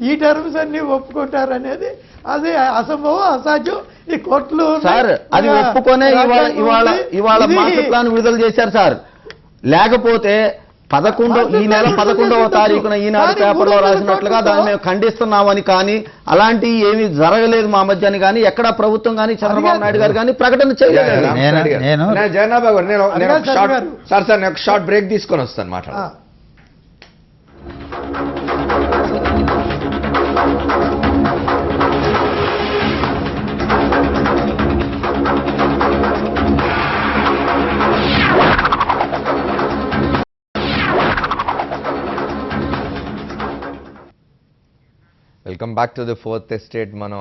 ఈ టర్మ్స్ అన్ని ఒప్పుకుంటారనేది అది అసంభవం, అసాధ్యం. ఈ కోట్లు సార్ అది ఒప్పుకొనే ఇవాళ మాస్టర్ ప్లాన్ విడుదల చేశారు సార్. లేకపోతే ఈ నెల 11వ తారీఖున ఈనాడు పేపర్లో రాసినట్లుగా దాన్ని మేము ఖండిస్తున్నామని కానీ, అలాంటి ఏమీ జరగలేదు మా మధ్యని కానీ, ఎక్కడా ప్రభుత్వం కానీ చంద్రబాబు నాయుడు గారు కానీ ప్రకటన చేయలేదు. జగన్నాథ్ గారు నేను ఒక షార్ట్ బ్రేక్ తీసుకొని వస్తాను మాట్లాడు. Welcome back to the fourth estate. మనం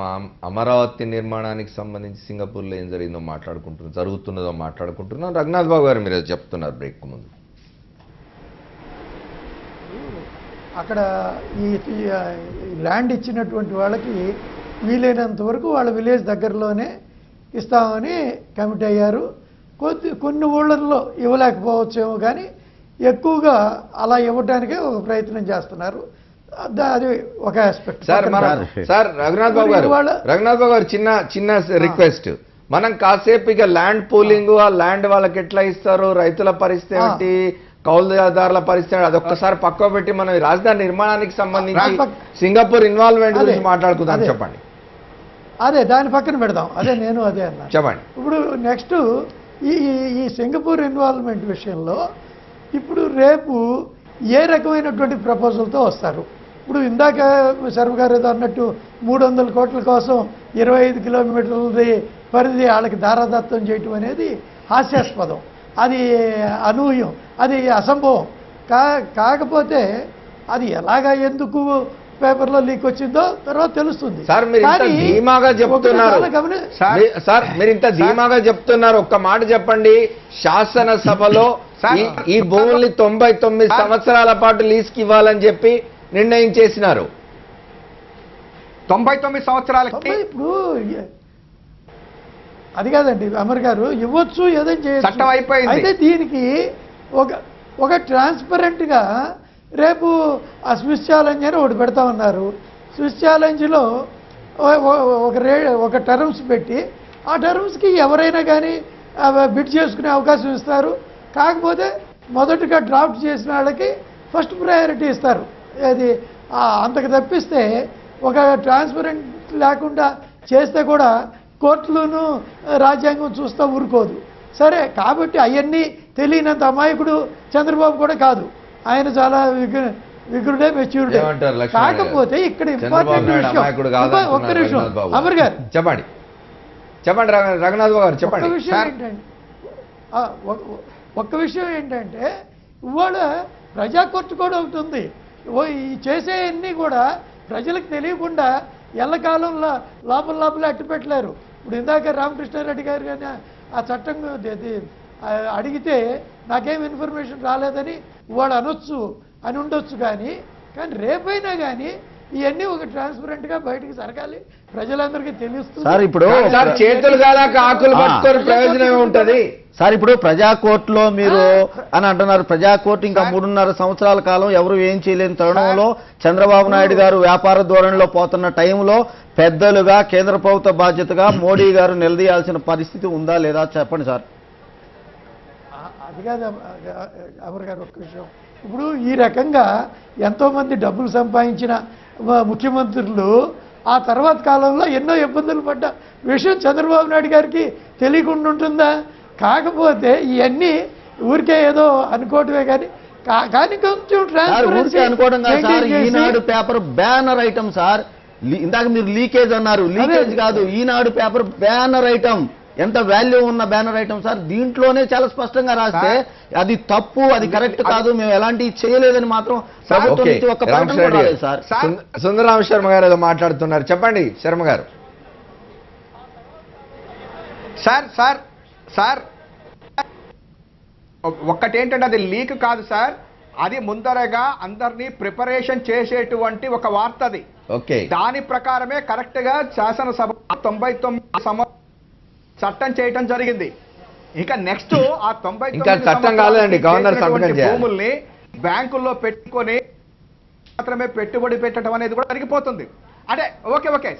అమరావతి నిర్మాణానికి సంబంధించి సింగపూర్లో ఏం జరుగుతున్నదో మాట్లాడుకుంటున్నాం. రఘునాథ్ బాబు గారు మీరు చెప్తున్నారు బ్రేక్ ముందు. అక్కడ ఈ ల్యాండ్ ఇచ్చినటువంటి వాళ్ళకి వీలైనంత వరకు వాళ్ళ విలేజ్ దగ్గరలోనే ఇస్తామని కమిట్ అయ్యారు. కొన్ని ఊళ్ళల్లో ఇవ్వలేకపోవచ్చేమో, కానీ ఎక్కువగా అలా ఇవ్వడానికే ఒక ప్రయత్నం చేస్తున్నారు. అది ఒక ఆస్పెక్ట్. సార్ రఘునాథ్ బాబు గారు చిన్న రిక్వెస్ట్, మనం కాసేపు ఇక ల్యాండ్ పూలింగ్, ఆ ల్యాండ్ వాళ్ళకి ఎట్లా ఇస్తారు, రైతుల పరిస్థితి ఏమిటి, కౌలుదారుల పరిస్థితి, అదొక్కసారి పక్క పెట్టి మనం ఈ రాజధాని నిర్మాణానికి సంబంధించి సింగపూర్ ఇన్వాల్వ్మెంట్ గురించి మాట్లాడుకుందాం. చెప్పండి. అదే దాని పక్కన పెడదాం. అదే అన్నా. చెప్పండి. ఇప్పుడు నెక్స్ట్ ఈ సింగపూర్ ఇన్వాల్వ్మెంట్ విషయంలో ఇప్పుడు రేపు ఏ రకమైనటువంటి ప్రపోజల్తో వస్తారు? ఇప్పుడు ఇందాక శర్మ గారు ఏదో అన్నట్టు 300 కోట్ల కోసం 25 కిలోమీటర్లది పరిధి వాళ్ళకి దారాదత్తం చేయటం అనేది హాస్యాస్పదం, అది అనూహ్యం, అది అసంభవం. కాకపోతే అది ఎలాగా ఎందుకు పేపర్లో లీక్ వచ్చిందో తర్వాత తెలుస్తుంది. సార్ మీరు ఇంత ధీమాగా చెప్తున్నారు, ఒక్క మాట చెప్పండి. శాసనసభలో ఈ భూముల్ని 99 సంవత్సరాల పాటు లీజ్కి ఇవ్వాలని చెప్పి నిర్ణయం చేసినారు. 99 సంవత్సరాలకి ఇప్పుడు అది కాదండి అమర్ గారు, ఇవ్వచ్చు ఏదైనా చేయొచ్చు, చట్టం అయిపోయింది. అయితే దీనికి ఒక ట్రాన్స్పరెంట్గా రేపు ఆ స్విస్ ఛాలెంజ్ అని ఒకటి పెడతా ఉన్నారు. స్విస్ ఛాలెంజ్లో ఒక టర్మ్స్ పెట్టి ఆ టర్మ్స్కి ఎవరైనా కానీ బిడ్ చేసుకునే అవకాశం ఇస్తారు. కాకపోతే మొదటగా డ్రాఫ్ట్ చేసిన వాళ్ళకి ఫస్ట్ ప్రయారిటీ ఇస్తారు. అది అంతకు తప్పిస్తే ఒక ట్రాన్స్పరెంట్ లేకుండా చేస్తే కూడా కోర్టులను రాజ్యాంగం చూస్తూ ఊరుకోదు. సరే, కాబట్టి అవన్నీ తెలియనంత అమాయకుడు చంద్రబాబు కూడా కాదు. ఆయన చాలా విగ్రుడే, మెచ్యూర్డే. కాకపోతే ఇక్కడ ఇంపార్టెంట్ విషయం, ఒక్క నిమిషం అమర్ గారు చెప్పండి రఘునాథ్ బాబు గారు చెప్పండి. ఒక్క విషయం ఏంటంటే ఇవాళ ప్రజా కోర్టు కూడా ఒకటి ఉంది. ఈ చేసేవన్నీ కూడా ప్రజలకు తెలియకుండా ఎల్లకాలంలో లోపల అట్టు పెట్టలేరు. ఇప్పుడు ఇందాక రామకృష్ణారెడ్డి గారు కానీ ఆ చట్టం అడిగితే నాకేం ఇన్ఫర్మేషన్ రాలేదని వాడు అనొచ్చు అని ఉండొచ్చు, కానీ రేపైనా కానీ ఇవన్నీ ఒక ట్రాన్స్పరెంట్గా బయటకు జరగాలి, ప్రజలందరికీ తెలుస్తుంది. సార్ ఇప్పుడు చేతులు ఆకులు పట్టుకొని ప్రయోజనం ఉంటుంది. సార్ ఇప్పుడు ప్రజా కోర్టులో మీరు అని అంటున్నారు, ప్రజా కోర్టు ఇంకా 3.5 సంవత్సరాల కాలం ఎవరు ఏం చేయలేని తరుణంలో చంద్రబాబు నాయుడు గారు వ్యాపార ధోరణిలో పోతున్న టైంలో పెద్దలుగా కేంద్ర ప్రభుత్వ బాధ్యతగా మోడీ గారు నిలదీయాల్సిన పరిస్థితి ఉందా లేదా చెప్పండి సార్. అది కాదు అమర్ గారు, ఒక్క విషయం. ఇప్పుడు ఈ రకంగా ఎంతోమంది డబ్బులు సంపాదించిన ముఖ్యమంత్రులు ఆ తర్వాత కాలంలో ఎన్నో ఇబ్బందులు పడ్డ విషయం చంద్రబాబు నాయుడు గారికి తెలియకుండా ఉంటుందా? కాకపోతే ఇవన్నీ ఊరికే ఏదో అనుకోవటమే కానీ కొంచెం ట్రాన్స్పరెన్సీ అనుకోవడం కాదు సార్. ఈనాడు పేపర్ బ్యానర్ ఐటమ్ సార్. ఇందాక మీరు లీకేజ్ అన్నారు, లీకేజ్ కాదు, ఈనాడు పేపర్ బ్యానర్ ఐటమ్. ఎంత వాల్యూ ఉన్న బ్యానర్ ఐటమ్ సార్. దీంట్లోనే చాలా స్పష్టంగా రాస్తే అది తప్పు, అది కరెక్ట్ కాదు, మేము ఎలాంటివి చేయలేదని మాత్రం ప్రభుత్వం నుంచి ఒక ప్రకటన కూడా రాలేదు సార్. సుందరరామ శర్మ గారు ఏదో మాట్లాడుతున్నారు, చెప్పండి శర్మ గారు. సార్ ఒక్కటేంటంటే అది లీక్ కాదు సార్, అది ముందరగా అందరినీ ప్రిపరేషన్ చేసేటువంటి ఒక వార్త అది. ఓకే, దాని ప్రకారమే కరెక్ట్ గా శాసనసభ 99 చట్టం చేయటం జరిగింది. ఇక నెక్స్ట్ ఆ 99 చట్టం కాలేదండి, గవర్నర్ సంతకం చేయాలి. భూముల్ని బ్యాంకుల్లో పెట్టుకొని మాత్రమే పెట్టుబడి పెట్టడం అనేది కూడా జరిగిపోతుంది. అంటే ఓకే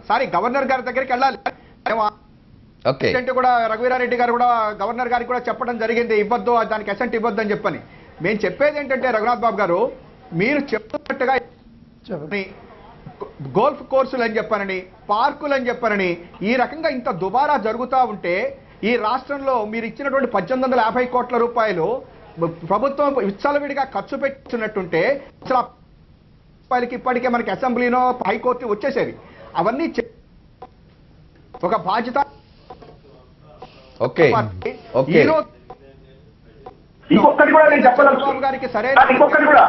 సారీ గవర్నర్ గారి దగ్గరికి వెళ్ళాలి. కూడా రఘువీరారెడ్డి గారు కూడా గవర్నర్ గారికి కూడా చెప్పడం జరిగింది, ఇవ్వద్దు, దానికి అసెంట్ ఇవ్వద్దు అని చెప్పని. మేము చెప్పేది ఏంటంటే రఘునాథ్ బాబు గారు, మీరు చెప్తున్నట్టుగా గోల్ఫ్ కోర్సులు అని చెప్పనని, పార్కులు అని చెప్పనని ఈ రకంగా ఇంత దుబారా జరుగుతూ ఉంటే ఈ రాష్ట్రంలో మీరు ఇచ్చినటువంటి 1850 కోట్ల రూపాయలు ప్రభుత్వం విచ్చలవిడిగా ఖర్చు పెట్టున్నట్టుంటే రూపాయలకి ఇప్పటికే మనకి అసెంబ్లీనో హైకోర్టు వచ్చేసేది. అవన్నీ ఒక బాధ్యత. ఇంకొకటి కూడా నేను చెప్పాలి గారికి సరే, ఇంకొకటి కూడా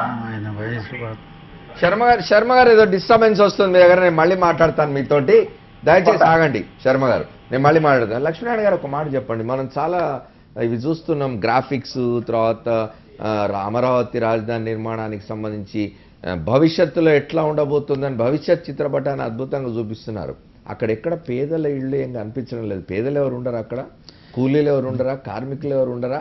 శర్మ గారు ఏదో డిస్టర్బెన్స్ వస్తుంది మీ దగ్గర, నేను మళ్ళీ మాట్లాడతాను మీతోటి, దయచేసి ఆగండి శర్మ గారు, నేను మళ్ళీ మాట్లాడతాను. లక్ష్మీనారాయణ గారు ఒక మాట చెప్పండి. మనం చాలా ఇవి చూస్తున్నాం, గ్రాఫిక్స్, తర్వాత అమరావతి రాజధాని నిర్మాణానికి సంబంధించి భవిష్యత్తులో ఎట్లా ఉండబోతుందని భవిష్యత్ చిత్రపటాన్ని అద్భుతంగా చూపిస్తున్నారు. అక్కడ ఎక్కడ పేదల ఇళ్ళు ఏం కనిపించడం లేదు. పేదలు ఎవరు ఉండరా అక్కడ? కూలీలు ఎవరు ఉండరా? కార్మికులు ఎవరు ఉండరా?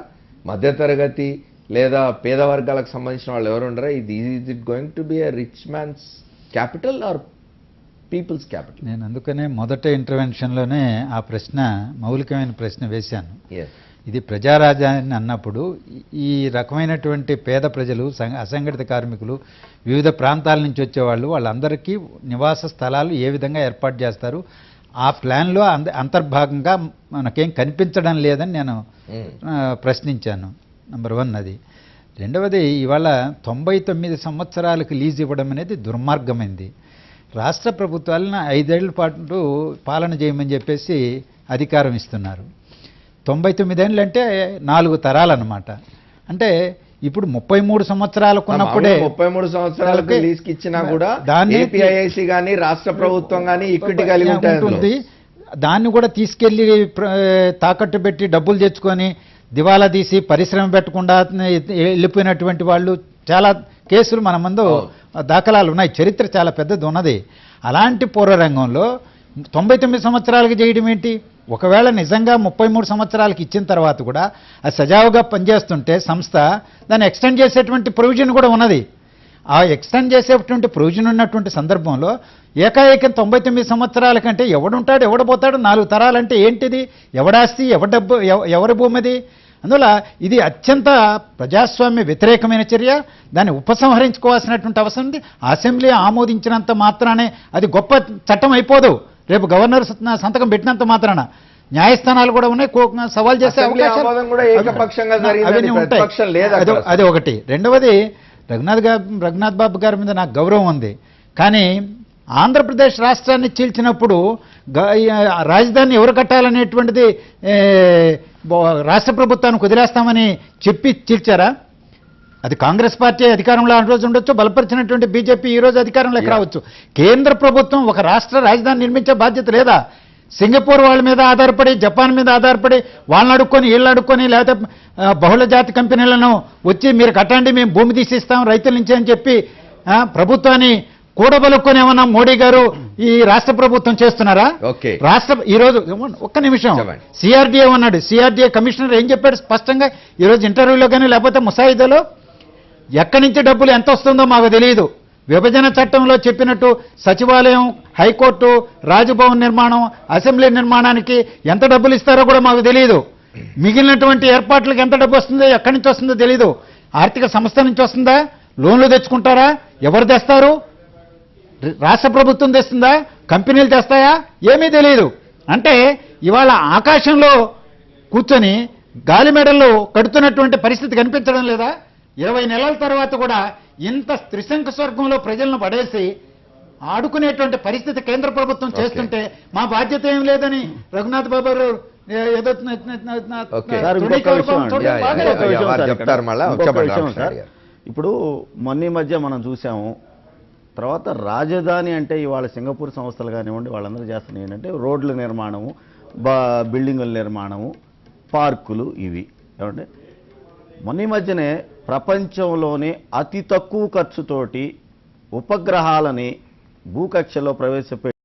మధ్యతరగతి లేదా పేద వర్గాలకు సంబంధించిన వాళ్ళు ఎవరు ఉండరా? Is it going to be a rich man's capital or people's capital? నేను అందుకనే మొదట ఇంటర్వెన్షన్లోనే ఆ ప్రశ్న, మౌలికమైన ప్రశ్న వేశాను. ఇది ప్రజారాజ్యాన్ని అన్నప్పుడు ఈ రకమైనటువంటి పేద ప్రజలు, అసంఘటిత కార్మికులు, వివిధ ప్రాంతాల నుంచి వచ్చేవాళ్ళు, వాళ్ళందరికీ నివాస స్థలాలు ఏ విధంగా ఏర్పాటు చేస్తారు? ఆ ప్లాన్లో అంతర్భాగంగా మనకేం కనిపించడం లేదని నేను ప్రశ్నించాను. నంబర్ 1 అది. రెండవది, ఇవాళ 99 సంవత్సరాలకు లీజ్ ఇవ్వడం అనేది దుర్మార్గమైంది. రాష్ట్ర ప్రభుత్వాలను 5 ఏళ్ల పాటు పాలన చేయమని చెప్పేసి అధికారం ఇస్తున్నారు. 99 ఏళ్ళు అంటే 4 తరాలన్నమాట. అంటే ఇప్పుడు 33 సంవత్సరాలకు ఉన్నప్పుడే 33 సంవత్సరాలకు లీజ్కి ఇచ్చినా కూడా ఏపీఐఐసి కానీ రాష్ట్ర ప్రభుత్వం కానీ ఈక్విటీ కలిగి ఉంటుంది. దాన్ని కూడా తీసుకెళ్లి తాకట్టు పెట్టి డబ్బులు తెచ్చుకొని దివాలా తీసి పరిశ్రమ పెట్టకుండా వెళ్ళిపోయినటువంటి వాళ్ళు చాలా కేసులు మన ముందు దాఖలాలు ఉన్నాయి. చరిత్ర చాలా పెద్దది ఉన్నది. అలాంటి పూర్వరంగంలో 99 సంవత్సరాలకు చేయడం ఏంటి? ఒకవేళ నిజంగా 33 సంవత్సరాలకు ఇచ్చిన తర్వాత కూడా అది సజావుగా పనిచేస్తుంటే సంస్థ దాన్ని ఎక్స్టెండ్ చేసేటువంటి ప్రొవిజన్ కూడా ఉన్నది. ఆ ఎక్స్టెండ్ చేసేటువంటి ప్రొవిజన్ ఉన్నటువంటి సందర్భంలో ఏకాఏకం 99 సంవత్సరాల కంటే ఎవడుంటాడు ఎవడపోతాడు? 4 తరాలంటే ఏంటిది? ఎవడాస్తి, ఎవరి డబ్బు, ఎవరి భూమిది? అందువల్ల ఇది అత్యంత ప్రజాస్వామ్య వ్యతిరేకమైన చర్య. దాన్ని ఉపసంహరించుకోవాల్సినటువంటి అవసరం ఉంది. అసెంబ్లీ ఆమోదించినంత మాత్రానే అది గొప్ప చట్టం అయిపోదు. రేపు గవర్నర్ సంతకం పెట్టినంత మాత్రాన న్యాయస్థానాలు కూడా ఉన్నాయి, సవాల్ చేసే అవకాశం అది ఒకటి. రెండవది, రఘునాథ్ బాబు గారి మీద నాకు గౌరవం ఉంది. కానీ ఆంధ్రప్రదేశ్ రాష్ట్రాన్ని చీల్చినప్పుడు రాజధాని ఎవరు కట్టాలనేటువంటిది రాష్ట్ర ప్రభుత్వానికి వదిలేస్తామని చెప్పి చీల్చారా? అది కాంగ్రెస్ పార్టీ అధికారంలో ఆ రోజు ఉండొచ్చు, బలపరిచినటువంటి బీజేపీ ఈ రోజు అధికారంలోకి రావచ్చు. కేంద్ర ప్రభుత్వం ఒక రాష్ట్ర రాజధాని నిర్మించే బాధ్యత లేదా? సింగపూర్ వాళ్ళ మీద ఆధారపడి, జపాన్ మీద ఆధారపడి, వాళ్ళని అడుక్కొని వీళ్ళు అడుక్కొని, లేకపోతే బహుళ జాతి కంపెనీలను వచ్చి మీరు కట్టండి, మేము భూమి తీసిస్తాం రైతుల నుంచి అని చెప్పి ప్రభుత్వాన్ని కూడబలుక్కొని ఏమన్నా మోడీ గారు ఈ రాష్ట్ర ప్రభుత్వం చేస్తున్నారా? రాష్ట్ర ఈరోజు ఒక్క నిమిషం, సిఆర్డీఏ ఉన్నాడు, సిఆర్డీఏ కమిషనర్ ఏం చెప్పాడు స్పష్టంగా ఈరోజు ఇంటర్వ్యూలో కానీ లేకపోతే ముసాయిదాలో? ఎక్కడి నుంచి డబ్బులు ఎంత వస్తుందో మాకు తెలియదు. విభజన చట్టంలో చెప్పినట్టు సచివాలయం, హైకోర్టు, రాజ్భవన్ నిర్మాణం, అసెంబ్లీ నిర్మాణానికి ఎంత డబ్బులు ఇస్తారో కూడా మాకు తెలియదు. మిగిలినటువంటి ఏర్పాట్లకు ఎంత డబ్బు వస్తుందో, ఎక్కడి నుంచి వస్తుందో తెలియదు. ఆర్థిక సంస్థ నుంచి వస్తుందా? లోన్లు తెచ్చుకుంటారా? ఎవరు తెస్తారు? రాష్ట్ర ప్రభుత్వం తెస్తుందా? కంపెనీలు తెస్తాయా? ఏమీ తెలియదు. అంటే ఇవాళ ఆకాశంలో కూర్చొని గాలి మెడల్లో కడుతున్నటువంటి పరిస్థితి కనిపించడం లేదా? 20 నెలల తర్వాత కూడా ఇంత త్రిశంక స్వర్గంలో ప్రజలను పడేసి ఆడుకునేటువంటి పరిస్థితి కేంద్ర ప్రభుత్వం చేస్తుంటే మా బాధ్యత ఏం లేదని రఘునాథ్ బాబు ఏదో ఇప్పుడు మొన్న మధ్య మనం చూసాము. తర్వాత రాజధాని అంటే ఇవాళ సింగపూర్ సంస్థలు కానివ్వండి, వాళ్ళందరూ చేస్తున్న ఏంటంటే రోడ్ల నిర్మాణము, బిల్డింగుల నిర్మాణము, పార్కులు, ఇవి ఏమంటే మొన్న మధ్యనే ప్రపంచంలోనే అతి తక్కువ ఖర్చుతోటి ఉపగ్రహాలని భూకక్షలో ప్రవేశపెట్టి